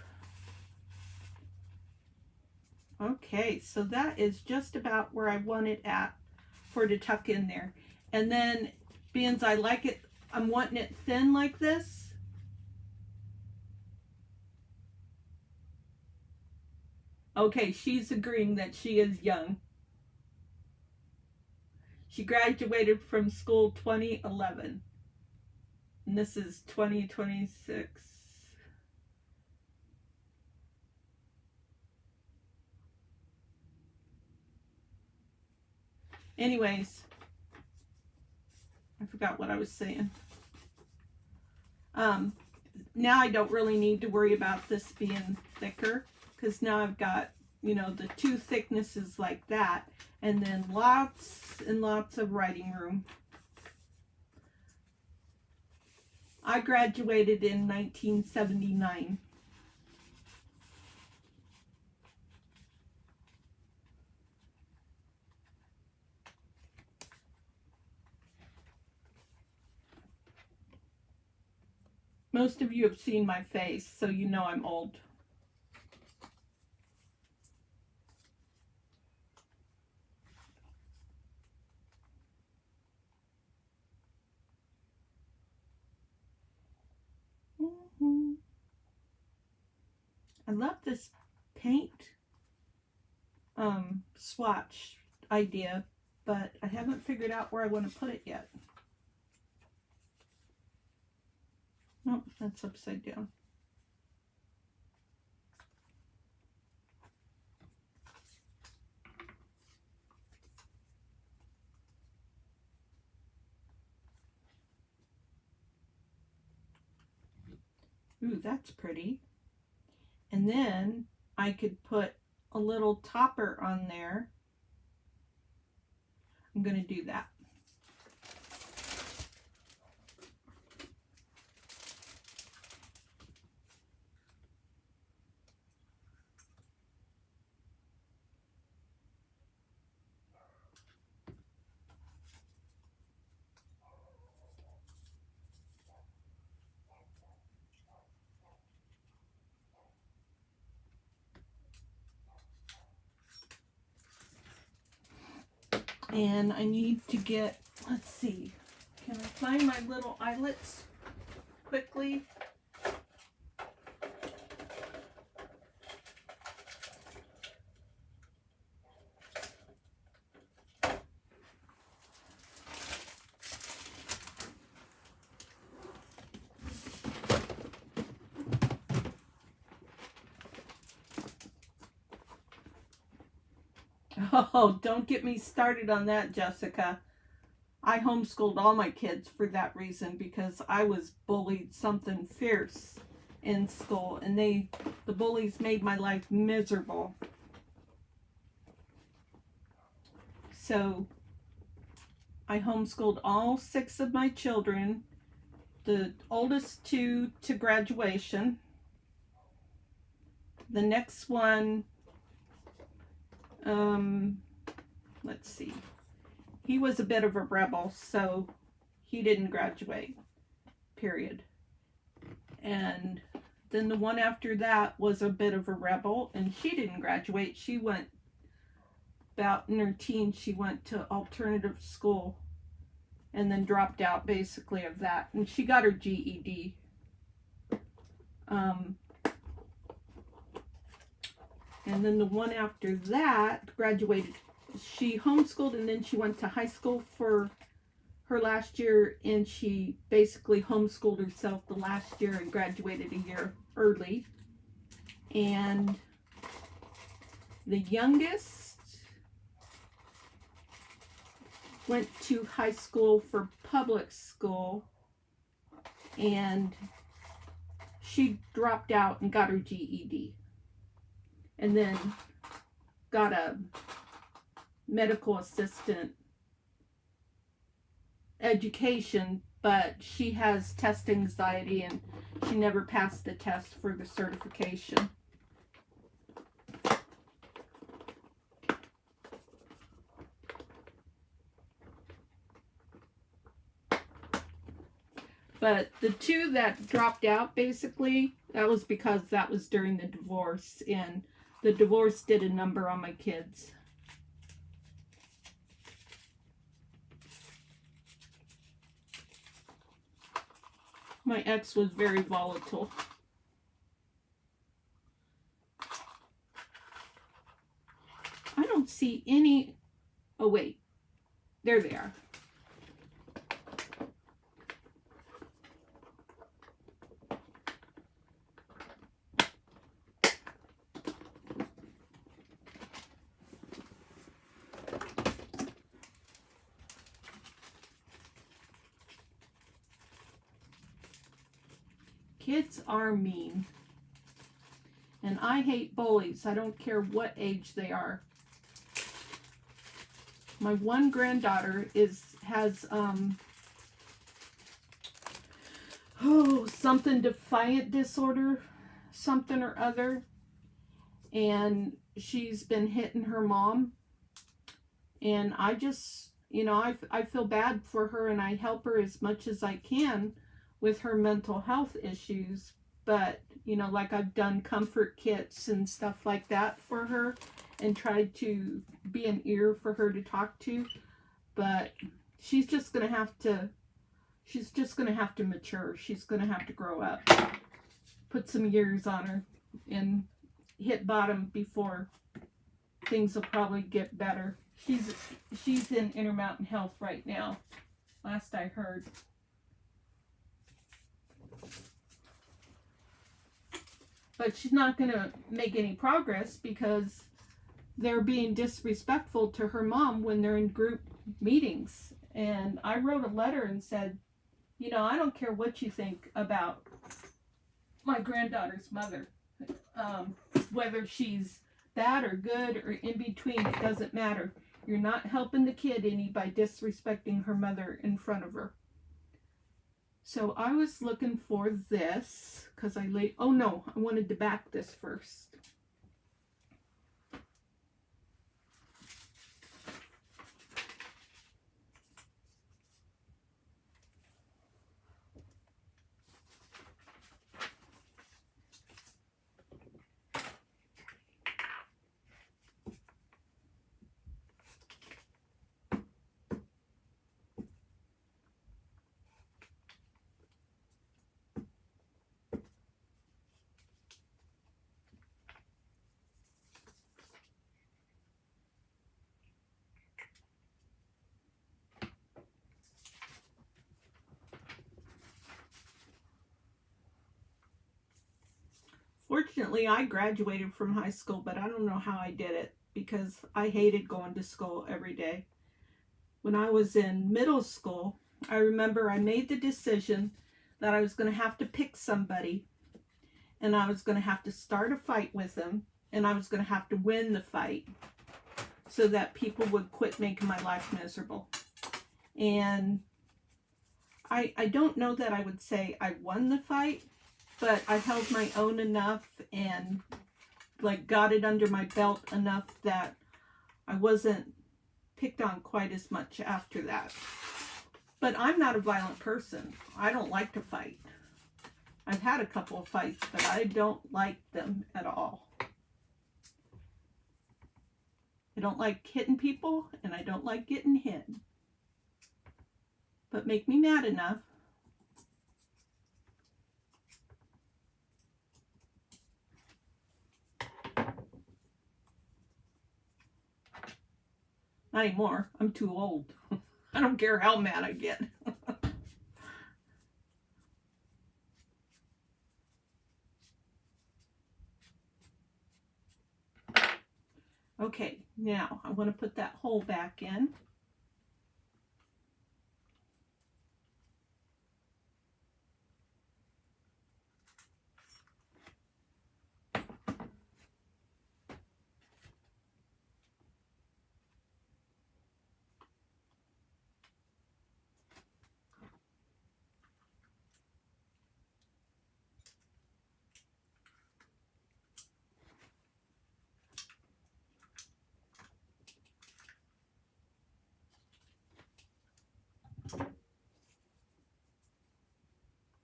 Okay, so that is just about where I want it at for to tuck in there. And then, being I like it, I'm wanting it thin like this. Okay, she's agreeing that she is young. She graduated from school 2011. And this is 2026. Anyways, I forgot what I was saying. Now I don't really need to worry about this being thicker because now I've got, you know, the two thicknesses like that and then lots and lots of writing room. I graduated in 1979. Most of you have seen my face, so you know I'm old. I love this paint swatch idea, but I haven't figured out where I want to put it yet. Nope, that's upside down. Ooh, that's pretty. And then I could put a little topper on there. I'm going to do that. And I need to get, let's see, can I find my little eyelets quickly? Oh, don't get me started on that, Jessica. I homeschooled all my kids for that reason because I was bullied something fierce in school and the bullies made my life miserable. So I homeschooled all 6 of my children, the oldest 2 to graduation. The next one, let's see, he was a bit of a rebel, so he didn't graduate, period. And then the one after that was a bit of a rebel, and she didn't graduate. She went, about in her teens, she went to alternative school. and then dropped out basically of that. And she got her GED. And then the one after that graduated. She homeschooled, and then she went to high school for her last year, and she basically homeschooled herself the last year and graduated a year early. And the youngest went to high school for public school, and she dropped out and got her GED, and then got a medical assistant education, but she has test anxiety and she never passed the test for the certification. But the two that dropped out, basically, that was because that was during the divorce, and the divorce did a number on my kids. My ex was very volatile. I don't see any... Oh, wait. There they are. Kids are mean. And I hate bullies. I don't care what age they are. My one granddaughter has something defiant disorder, something or other. And she's been hitting her mom. And I just, I feel bad for her, and I help her as much as I can with her mental health issues. But, like I've done comfort kits and stuff like that for her and tried to be an ear for her to talk to. But she's just going to have to mature. She's going to have to grow up, put some years on her, and hit bottom before things will probably get better. She's in Intermountain Health right now, last I heard. But she's not going to make any progress because they're being disrespectful to her mom when they're in group meetings. And I wrote a letter and said, I don't care what you think about my granddaughter's mother. Whether she's bad or good or in between, it doesn't matter. You're not helping the kid any by disrespecting her mother in front of her. So I was looking for this because I wanted to back this first. Fortunately, I graduated from high school, but I don't know how I did it because I hated going to school every day. When I was in middle school, I remember I made the decision that I was going to have to pick somebody, and I was going to have to start a fight with them, and I was going to have to win the fight so that people would quit making my life miserable. And I don't know that I would say I won the fight, but I held my own enough and got it under my belt enough that I wasn't picked on quite as much after that. But I'm not a violent person. I don't like to fight. I've had a couple of fights, but I don't like them at all. I don't like hitting people, and I don't like getting hit. but make me mad enough. Not anymore. I'm too old. I don't care how mad I get. Okay, now I want to put that hole back in.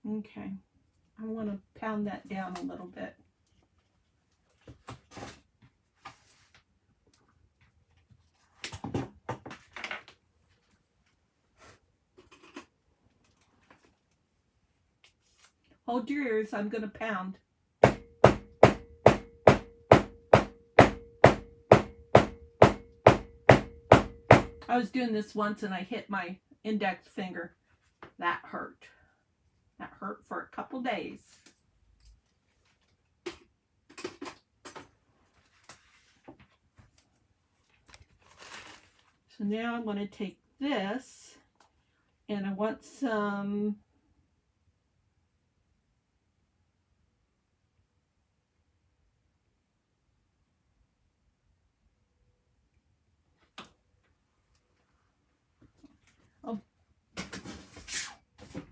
Okay, I want to pound that down a little bit. Hold your ears, I'm going to pound. I was doing this once and I hit my index finger. That hurt. That hurt for a couple days. So now I'm going to take this and I want some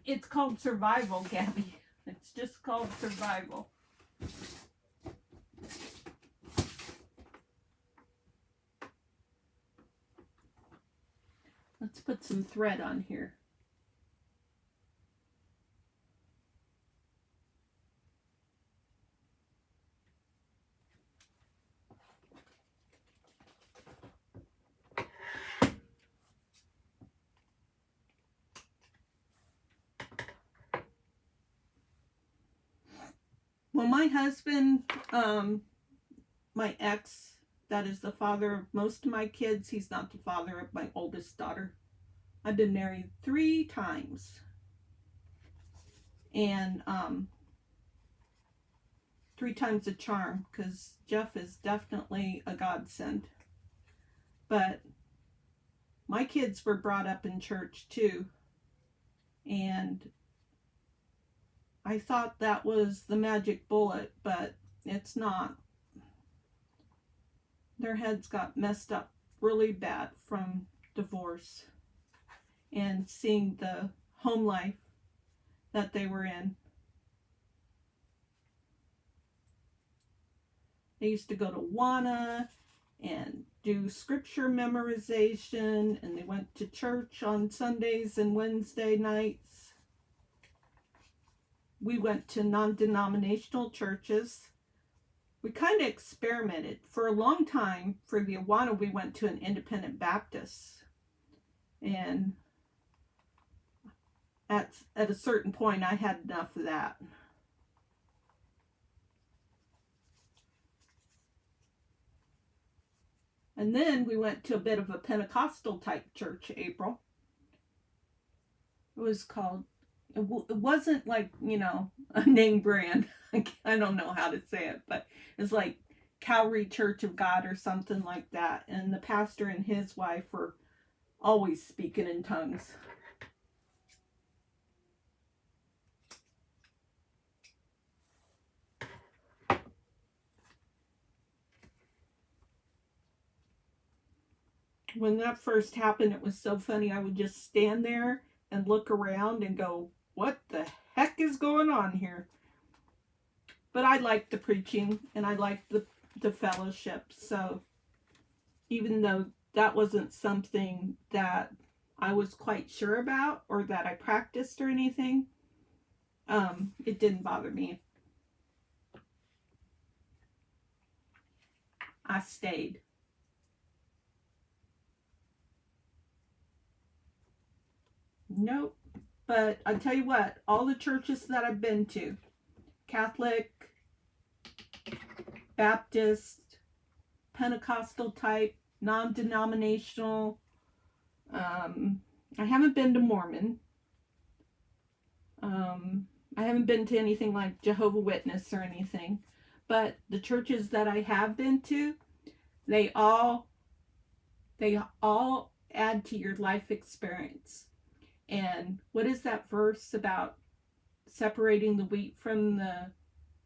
it's called survival, Gabby. It's just called survival. Let's put some thread on here. Well, my husband, my ex, that is the father of most of my kids. He's not the father of my oldest daughter. I've been married 3 times. And 3 times a charm, because Jeff is definitely a godsend. But my kids were brought up in church too. And I thought that was the magic bullet, but it's not. Their heads got messed up really bad from divorce and seeing the home life that they were in. They used to go to Wana and do scripture memorization, and they went to church on Sundays and Wednesday nights. We went to non-denominational churches. We kind of experimented. For a long time, for the Awana, we went to an independent Baptist. And at a certain point, I had enough of that. And then we went to a bit of a Pentecostal type church, April. It was called, it wasn't like, you know, a name brand. I don't know how to say it, but it's like Calvary Church of God or something like that. And the pastor and his wife were always speaking in tongues. When that first happened, it was so funny. I would just stand there and look around and go, what the heck is going on here? But I liked the preaching and I liked the fellowship. So even though that wasn't something that I was quite sure about or that I practiced or anything, it didn't bother me. I stayed. Nope. But I tell you what, all the churches that I've been to, Catholic, Baptist, Pentecostal type, non-denominational. I haven't been to Mormon. I haven't been to anything like Jehovah Witness or anything. But the churches that I have been to, they all add to your life experience. And what is that verse about separating the wheat from the,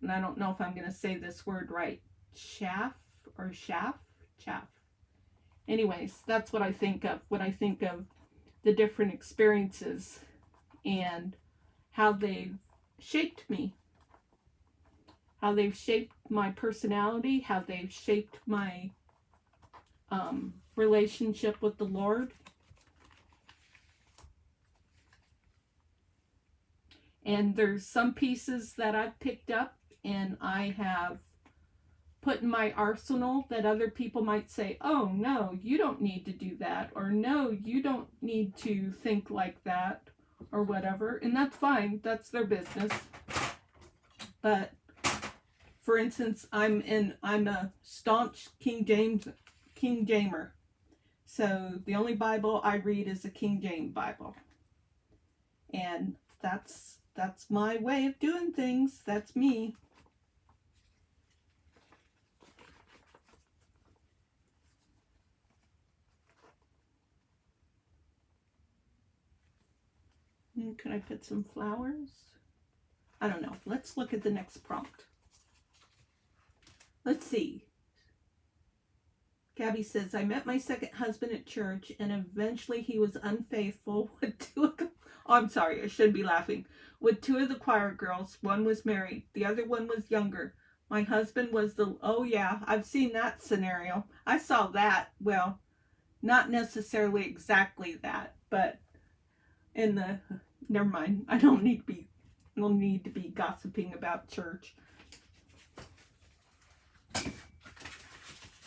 and I don't know if I'm going to say this word right, chaff. Anyways, that's what I think of when I think of the different experiences and how they've shaped me, how they've shaped my personality, how they've shaped my relationship with the Lord. And there's some pieces that I've picked up and I have put in my arsenal that other people might say, oh, no, you don't need to do that. Or no, you don't need to think like that or whatever. And that's fine. That's their business. But for instance, I'm a staunch King Jamer. So the only Bible I read is a King James Bible. And that's my way of doing things. That's me. And can I put some flowers? I don't know. Let's look at the next prompt. Let's see. Gabby says, I met my second husband at church and eventually he was unfaithful with two of the, oh, I'm sorry, I shouldn't be laughing. With two of the choir girls. One was married. The other one was younger. My husband was the, oh yeah, I've seen that scenario. I saw that. Well, not necessarily exactly that, but in the, never mind. I don't need to be gossiping about church.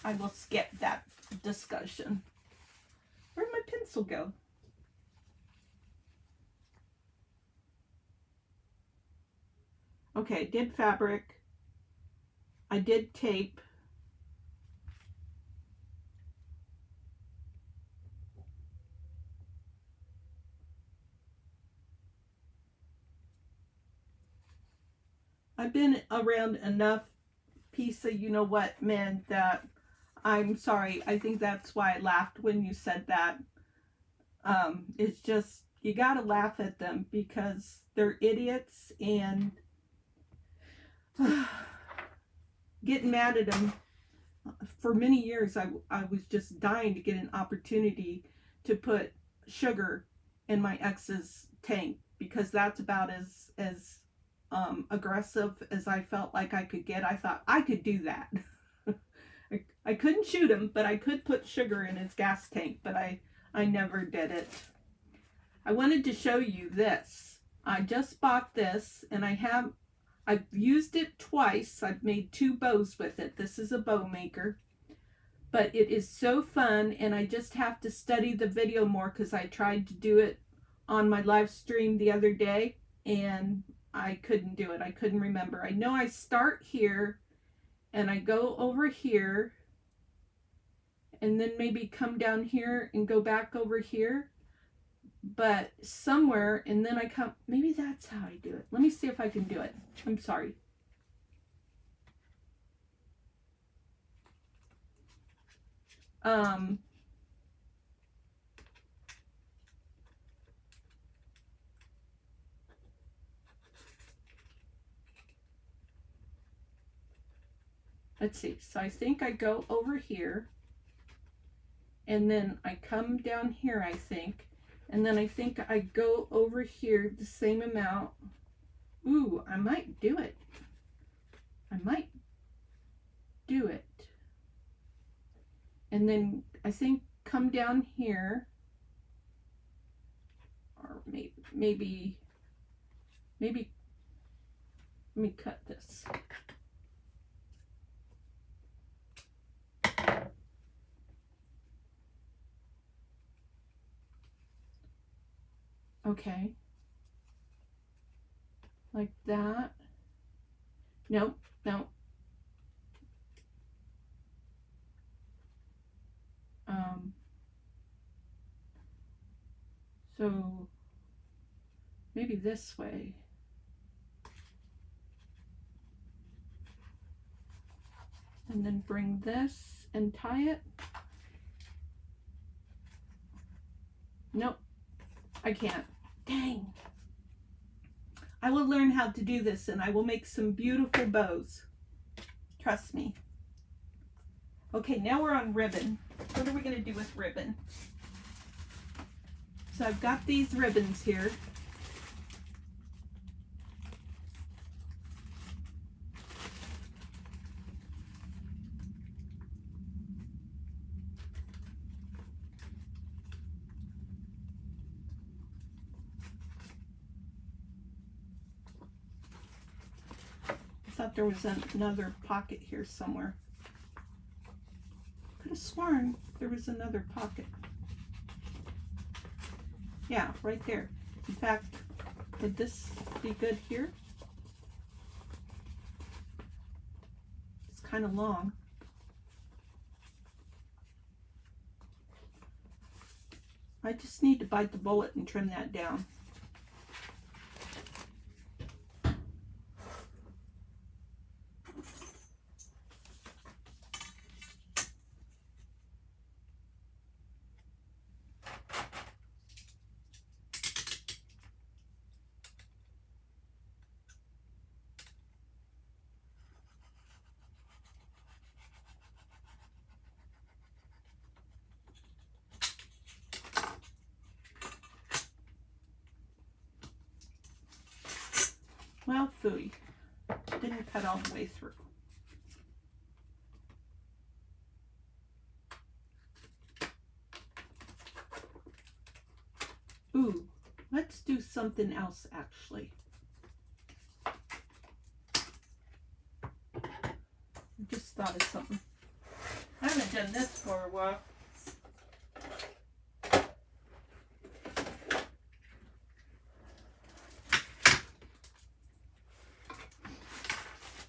I will skip that discussion. Where'd my pencil go? Okay, I did fabric. I did tape. I've been around enough piece of you know what men that I'm sorry. I think that's why I laughed when you said that. It's just, you gotta laugh at them because they're idiots and getting mad at them. For many years, I was just dying to get an opportunity to put sugar in my ex's tank because that's about as aggressive as I felt like I could get. I thought I could do that. I couldn't shoot him, but I could put sugar in his gas tank, but I never did it. I wanted to show you this. I just bought this and I've used it twice. I've made 2 bows with it. This is a bow maker, but it is so fun and I just have to study the video more because I tried to do it on my live stream the other day and I couldn't do it. I couldn't remember. I know I start here and I go over here and then maybe come down here and go back over here, but somewhere, and then I come, maybe that's how I do it. Let me see if I can do it. I'm sorry. Let's see. So I think I go over here and then I come down here, I think. And then I think I go over here the same amount. Ooh, I might do it. I might do it. And then I think come down here. Or maybe, let me cut this. Okay. Like that. Nope, nope. So maybe this way. And then bring this and tie it. Nope, I can't. Dang. I will learn how to do this and I will make some beautiful bows. Trust me. Okay, now we're on ribbon. What are we going to do with ribbon? So I've got these ribbons here. I thought there was another pocket here somewhere. Could have sworn there was another pocket. Yeah, right there. In fact, would this be good here? It's kind of long. I just need to bite the bullet and trim that down. Well, phooey. Didn't cut all the way through. Ooh, let's do something else actually. I just thought of something. I haven't done this for a while.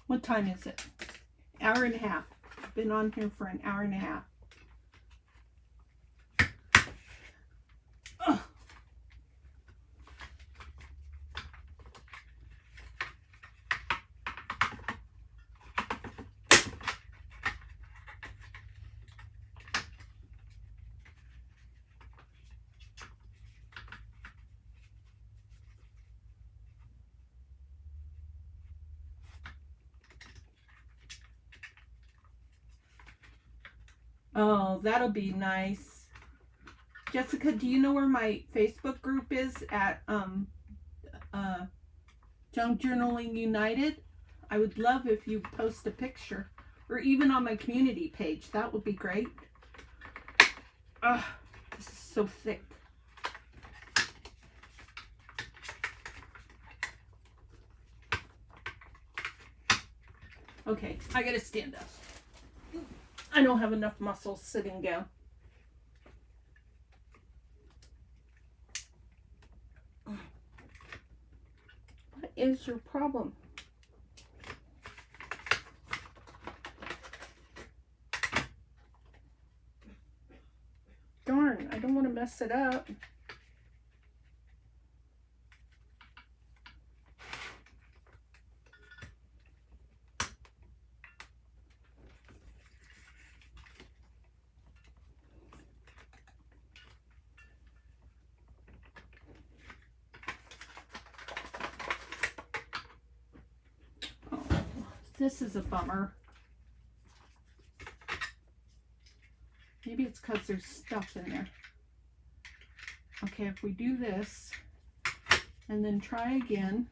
What time is it? Hour and a half. Been on here for an hour and a half. Ugh. Oh, that'll be nice. Jessica, do you know where my Facebook group is at Junk Journaling United? I would love if you post a picture or even on my community page. That would be great. Ugh, this is so thick. Okay, I gotta stand up. I don't have enough muscles sitting down. What is your problem? Darn, I don't want to mess it up. This is a bummer. Maybe it's because there's stuff in there. Okay, if we do this and then try again.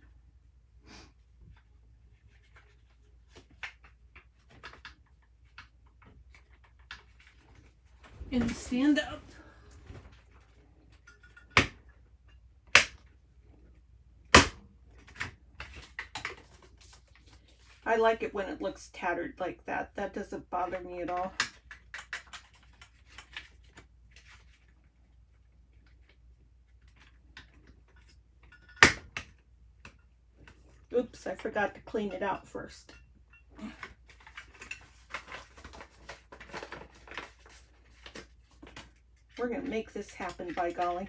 And stand up. I like it when it looks tattered like that. That doesn't bother me at all. Oops, I forgot to clean it out first. We're going to make this happen, by golly.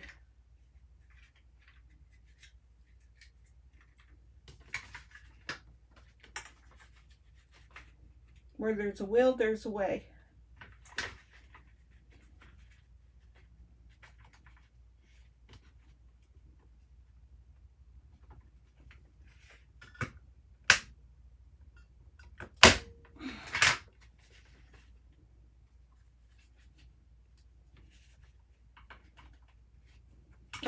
Where there's a will, there's a way.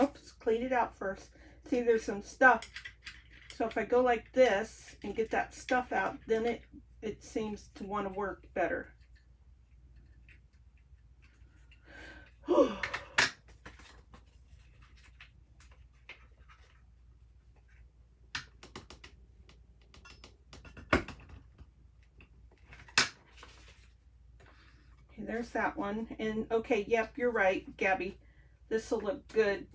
Oops, clean it out first. See, there's some stuff. So if I go like this and get that stuff out, then it seems to want to work better. Okay, there's that one. And okay, yep, you're right, Gabby. This will look good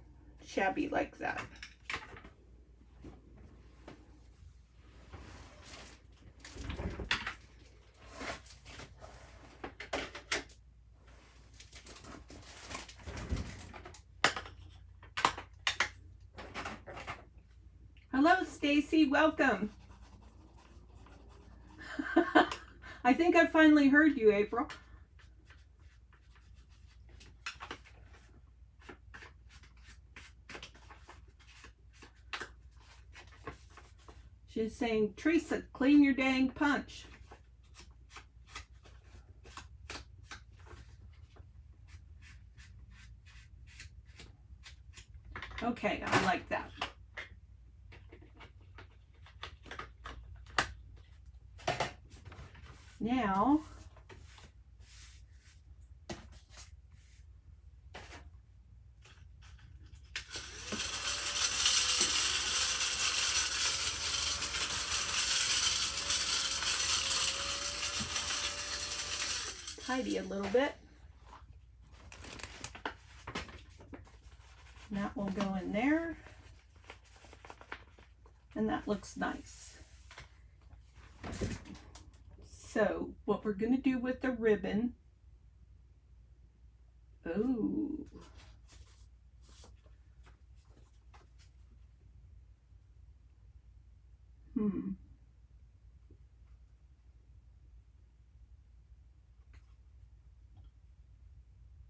shabby like that. Hello, Stacy. Welcome. I think I finally heard you, April. She's saying, Theresa, clean your dang punch. Okay, I like that. Now, tidy a little bit. And that will go in there. And that looks nice. So what we're going to do with the ribbon,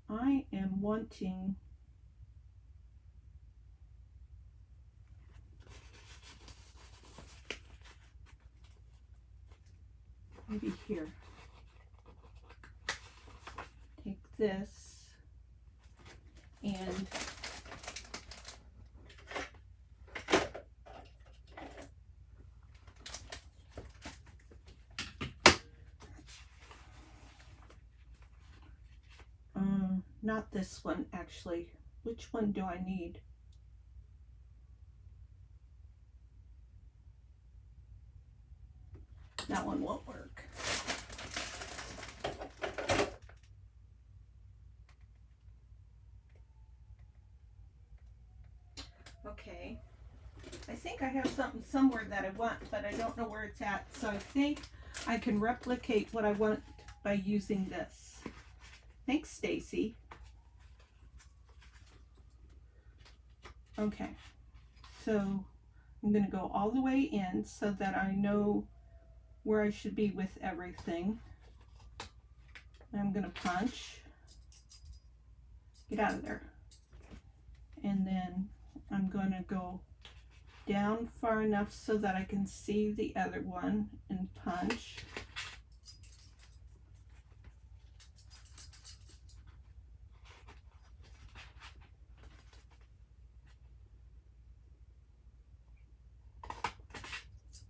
I am wanting maybe here. Take this and not this one actually. Which one do I need? That one won't work. Okay, I think I have something somewhere that I want, but I don't know where it's at. So I think I can replicate what I want by using this. Thanks, Stacy. Okay, so I'm going to go all the way in so that I know where I should be with everything. I'm going to punch. Get out of there. And then I'm going to go down far enough so that I can see the other one and punch.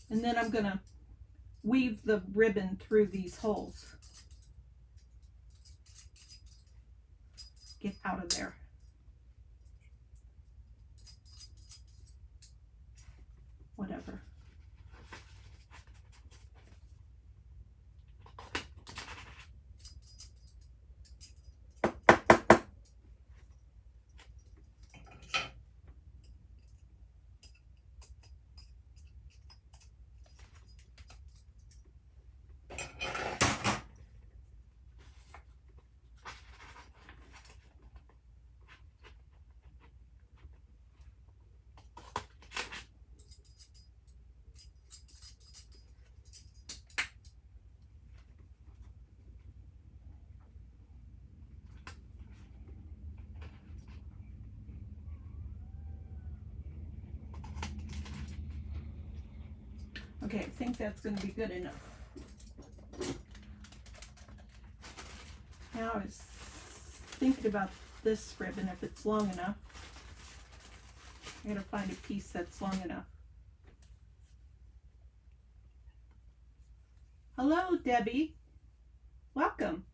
And then I'm going to weave the ribbon through these holes. Get out of there. Whatever. Okay, I think that's going to be good enough. Now I was thinking about this ribbon, if it's long enough. I gotta find a piece that's long enough. Hello, Debbie. Welcome.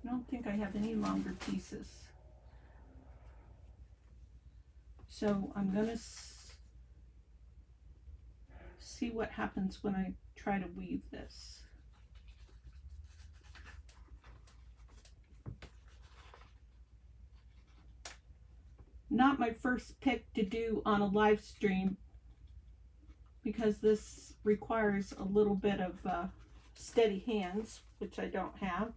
I don't think I have any longer pieces. So I'm going to see what happens when I try to weave this. Not my first pick to do on a live stream because this requires a little bit of steady hands, which I don't have.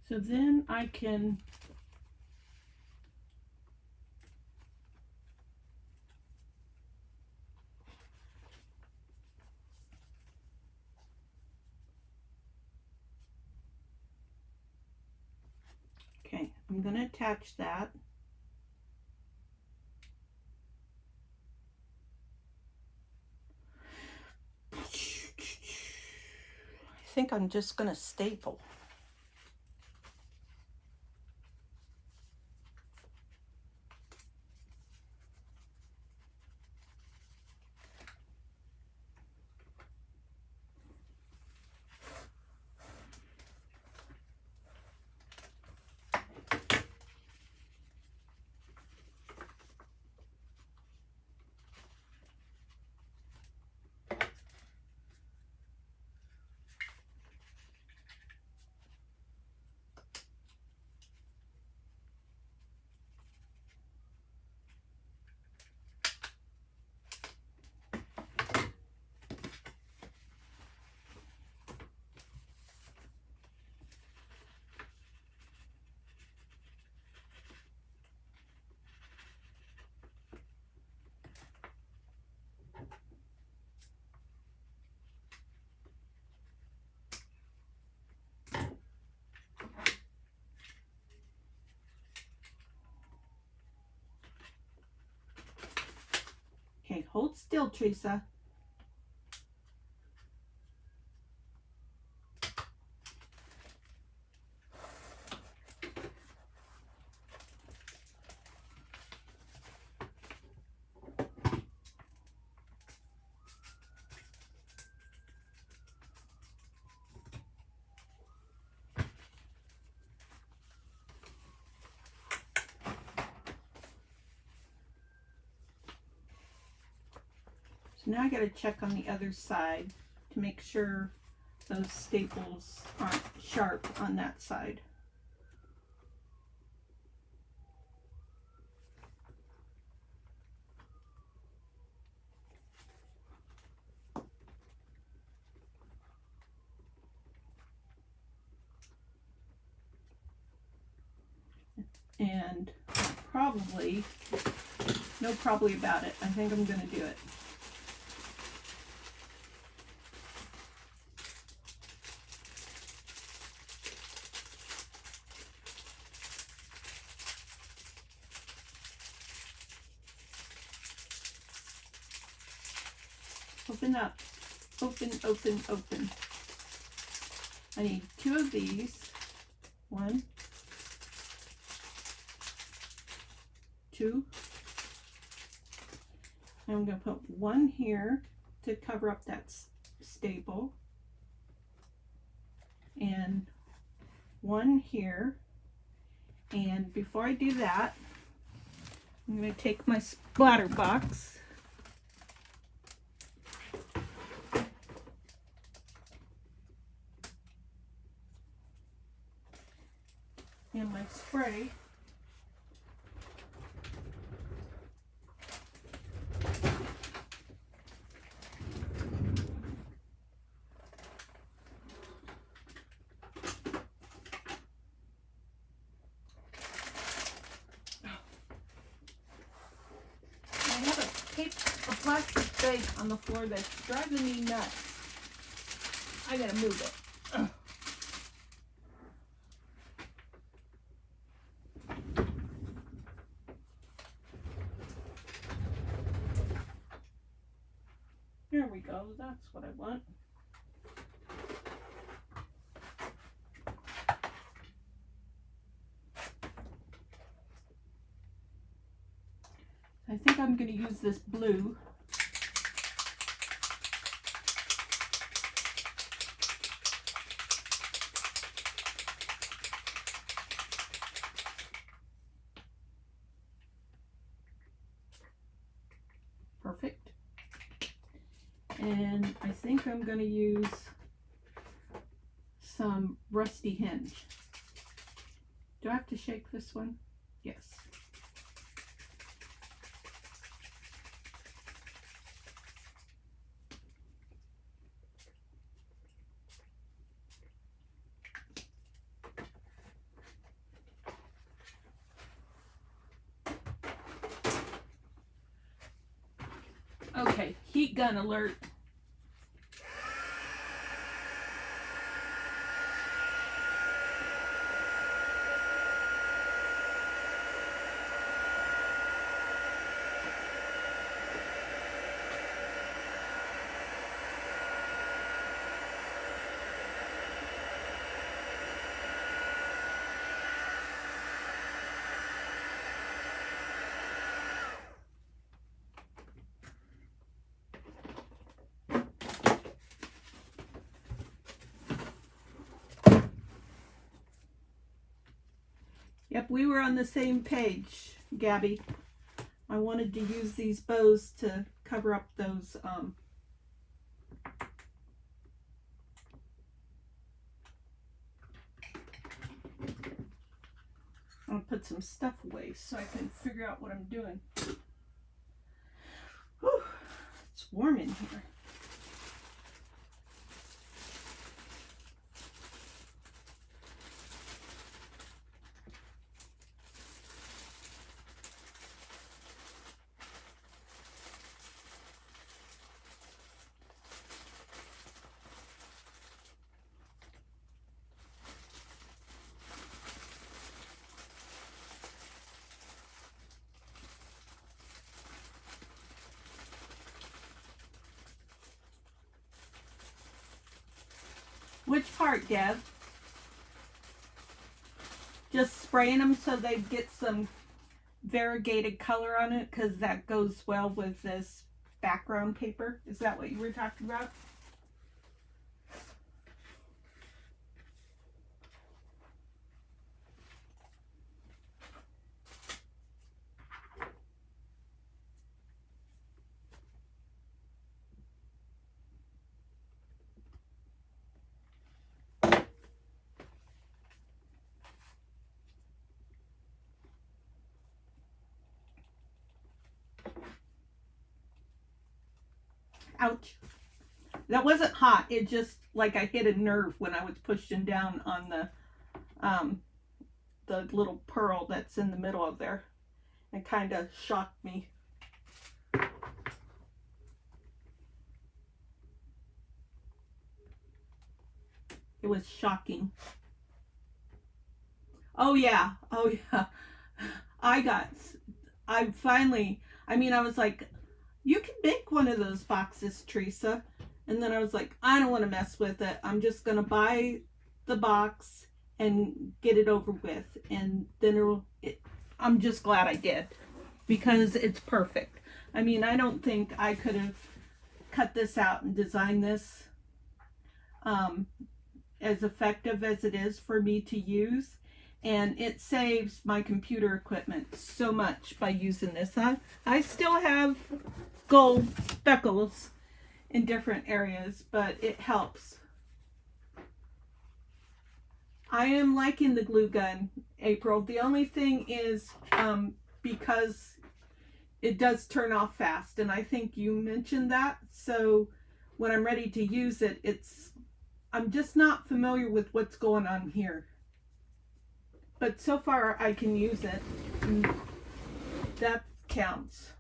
So then I can I'm going to attach that. I think I'm just going to staple. Okay, hold still, Theresa. So now I got to check on the other side to make sure those staples aren't sharp on that side. And probably, no probably about it, I think I'm going to do it. Open up, open, open, open. I need 2 of these. 1, 2. And I'm going to put 1 here to cover up that staple, and one here. And before I do that, I'm going to take my splatter box and my spray. A plastic bag on the floor that's driving me nuts. I gotta move it. Ugh. There we go. That's what I want. I think I'm going to use this blue. Perfect. And I think I'm going to use some rusty hinge. Do I have to shake this one? Yes. Okay, heat gun alert. Yep, we were on the same page, Gabby. I wanted to use these bows to cover up those I'll put some stuff away so I can figure out what I'm doing. Whew, it's warm in here. Which part, Deb? Just spraying them so they get some variegated color on it, because that goes well with this background paper. Is that what you were talking about? Ouch. That wasn't hot. It just, like, I hit a nerve when I was pushing down on the little pearl that's in the middle of there. It kind of shocked me. It was shocking. Oh yeah. Oh yeah. I finally, I mean, I was like, you can make one of those boxes, Theresa. And then I was like, I don't want to mess with it. I'm just going to buy the box and get it over with. And then I'm just glad I did, because it's perfect. I mean, I don't think I could have cut this out and design this as effective as it is for me to use. And it saves my computer equipment so much by using this. I still have gold speckles in different areas, but it helps. I am liking the glue gun, April. The only thing is because it does turn off fast, and I think you mentioned that. So when I'm ready to use it, I'm just not familiar with what's going on here. But so far I can use it, and that counts.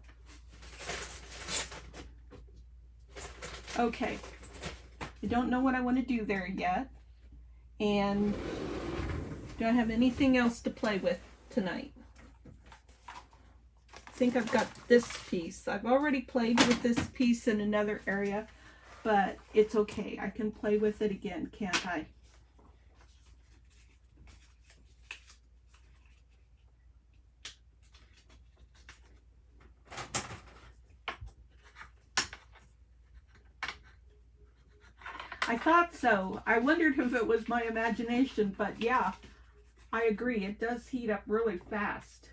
Okay, I don't know what I want to do there yet, and don't have anything else to play with tonight. I think I've got this piece. I've already played with this piece in another area, but it's okay. I can play with it again, can't I? I thought so. I wondered if it was my imagination, but yeah, I agree. It does heat up really fast.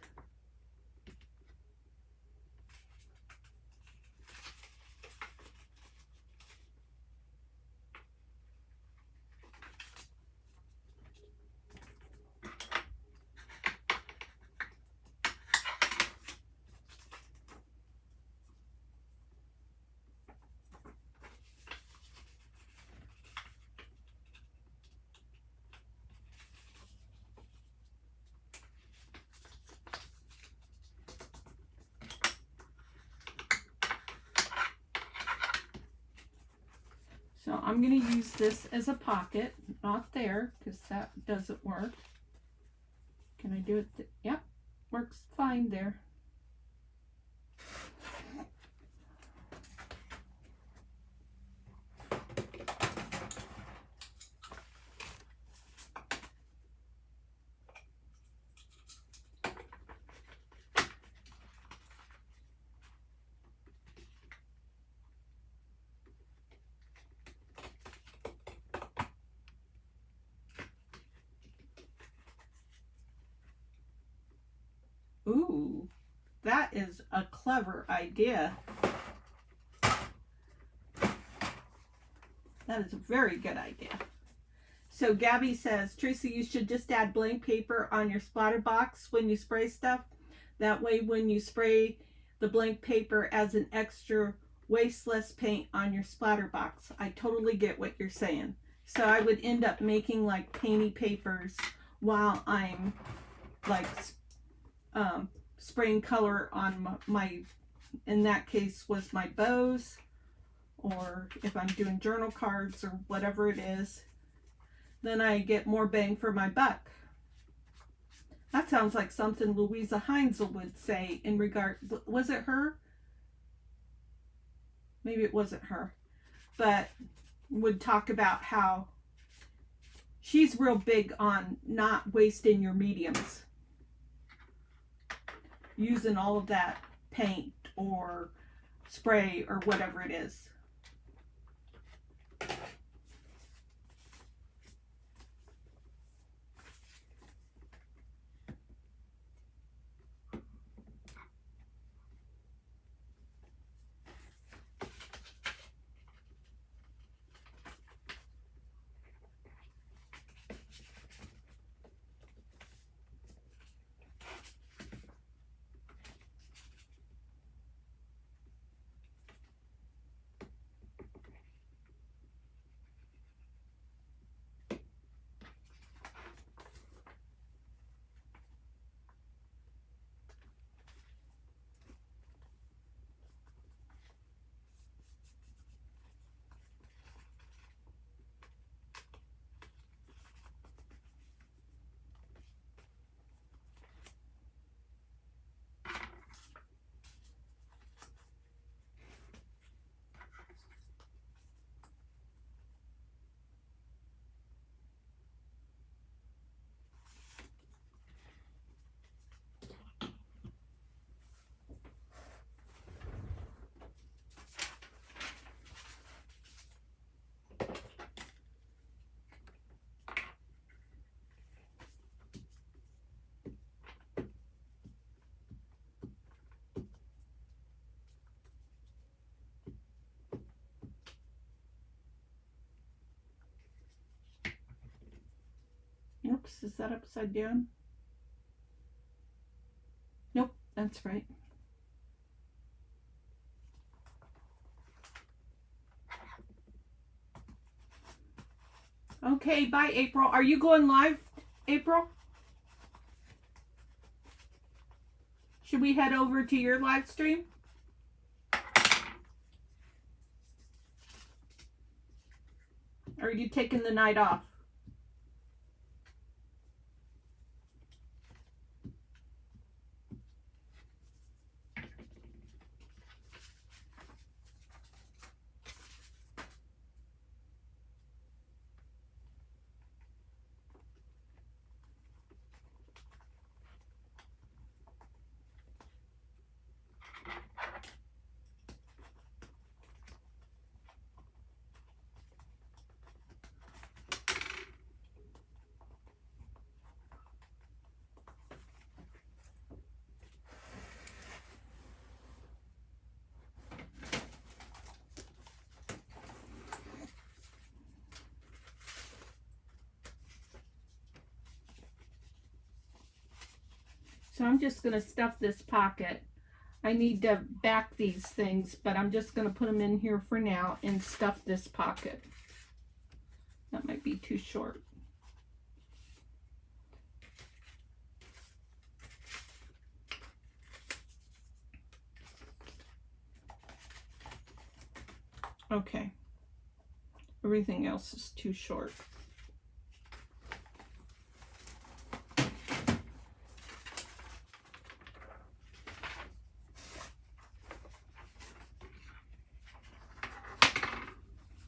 So I'm going to use this as a pocket, not there, because that doesn't work. Can I do it? Yep, works fine there. Ooh, that is a clever idea. That is a very good idea. So Gabby says, Theresa, you should just add blank paper on your splatter box when you spray stuff. That way when you spray the blank paper as an extra, waste less paint on your splatter box. I totally get what you're saying. So I would end up making like painty papers while I'm like spraying color on my, in that case was my bows, or if I'm doing journal cards or whatever it is, then I get more bang for my buck. That sounds like something Louisa Heinzel would say in regard, was it her? Maybe it wasn't her, but would talk about how she's real big on not wasting your mediums, using all of that paint or spray or whatever it is. Oops, is that upside down? Nope, that's right. Okay, bye, April. Are you going live, April? Should we head over to your live stream? Or are you taking the night off? So I'm just going to stuff this pocket. I need to back these things, but I'm just going to put them in here for now and stuff this pocket. That might be too short. Okay. Everything else is too short.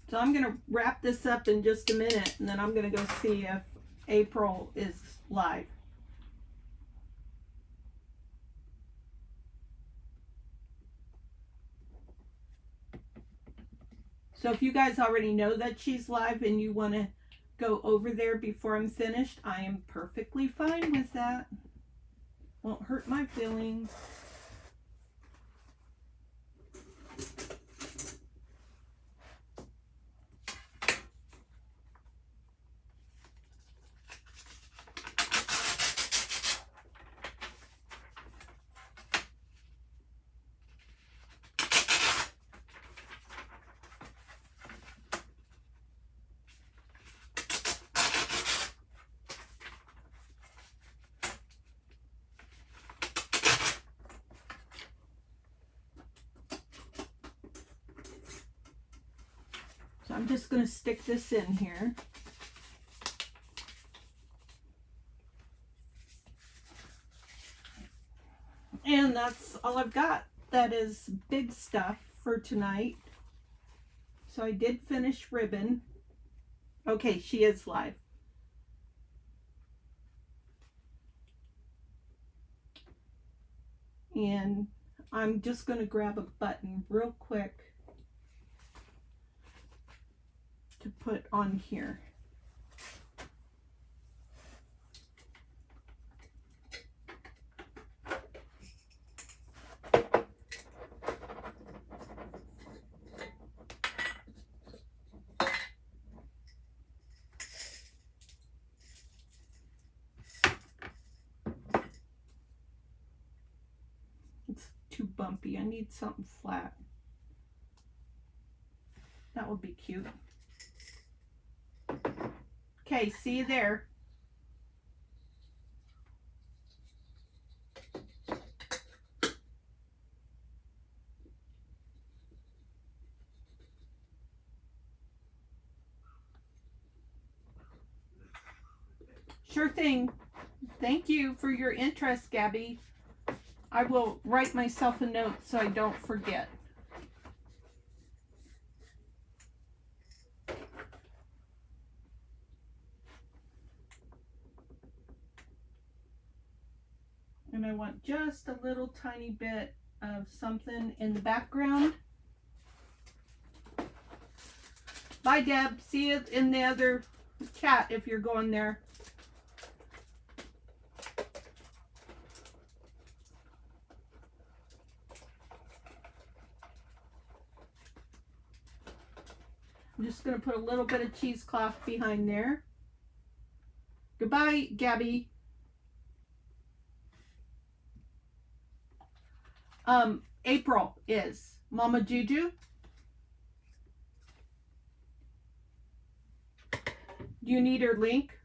So I'm going to wrap this up in just a minute, and then I'm going to go see if April is live. So if you guys already know that she's live and you want to go over there before I'm finished, I am perfectly fine with that. Won't hurt my feelings. So I'm just going to stick this in here. And that's all I've got. That is big stuff for tonight. So I did finish ribbon. Okay, she is live. And I'm just going to grab a button real quick to put on here. It's too bumpy. I need something flat. That would be cute. Okay, see you there. Sure thing. Thank you for your interest, Gabby. I will write myself a note so I don't forget. And I want just a little tiny bit of something in the background. Bye, Deb. See you in the other chat if you're going there. I'm just going to put a little bit of cheesecloth behind there. Goodbye, Gabby. April is Mama Juju. Do you need her link?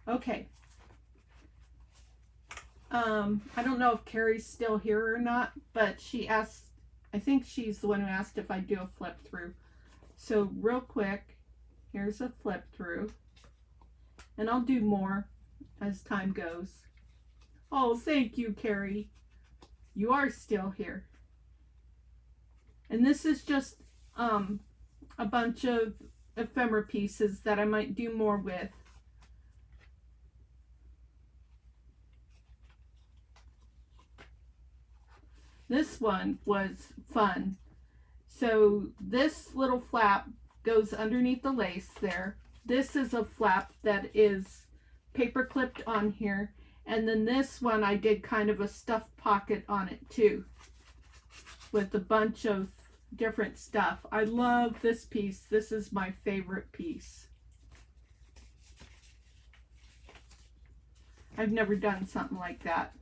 Okay. I don't know if Carrie's still here or not, but she asked, I think she's the one who asked if I do a flip through. So real quick, here's a flip through, and I'll do more as time goes. Oh, thank you, Carrie. You are still here. And this is just a bunch of ephemera pieces that I might do more with. This one was fun. So this little flap goes underneath the lace there. This is a flap that is paper clipped on here. And then this one I did kind of a stuffed pocket on it too, with a bunch of different stuff. I love this piece. This is my favorite piece. I've never done something like that.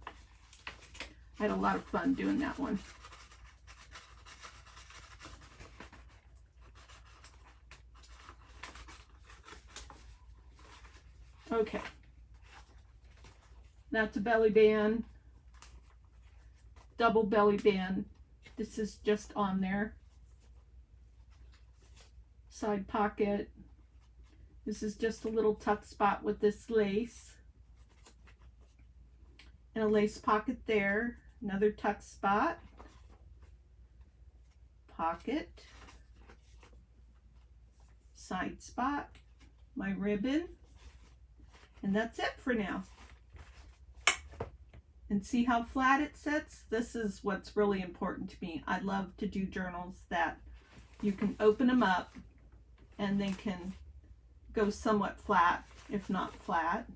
I had a lot of fun doing that one. Okay. That's a belly band. Double belly band. This is just on there. Side pocket. This is just a little tuck spot with this lace. And a lace pocket there. Another tuck spot. Pocket. Side spot. My ribbon. And that's it for now. And see how flat it sits? This is what's really important to me. I love to do journals that you can open them up and they can go somewhat flat, if not flat.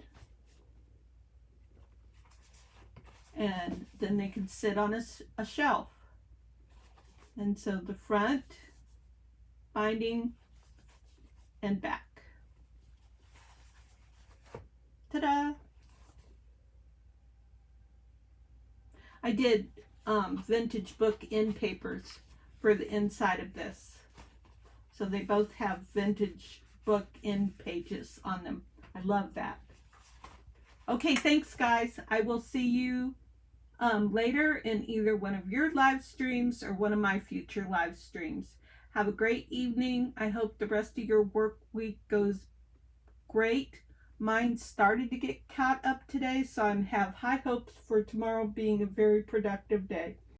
And then they can sit on a shelf. And so the front, binding, and back. Ta-da! I did vintage book end papers for the inside of this. So they both have vintage book end pages on them. I love that. Okay, thanks guys. I will see you later in either one of your live streams or one of my future live streams. Have a great evening. I hope the rest of your work week goes great. Mine started to get caught up today, so I have high hopes for tomorrow being a very productive day.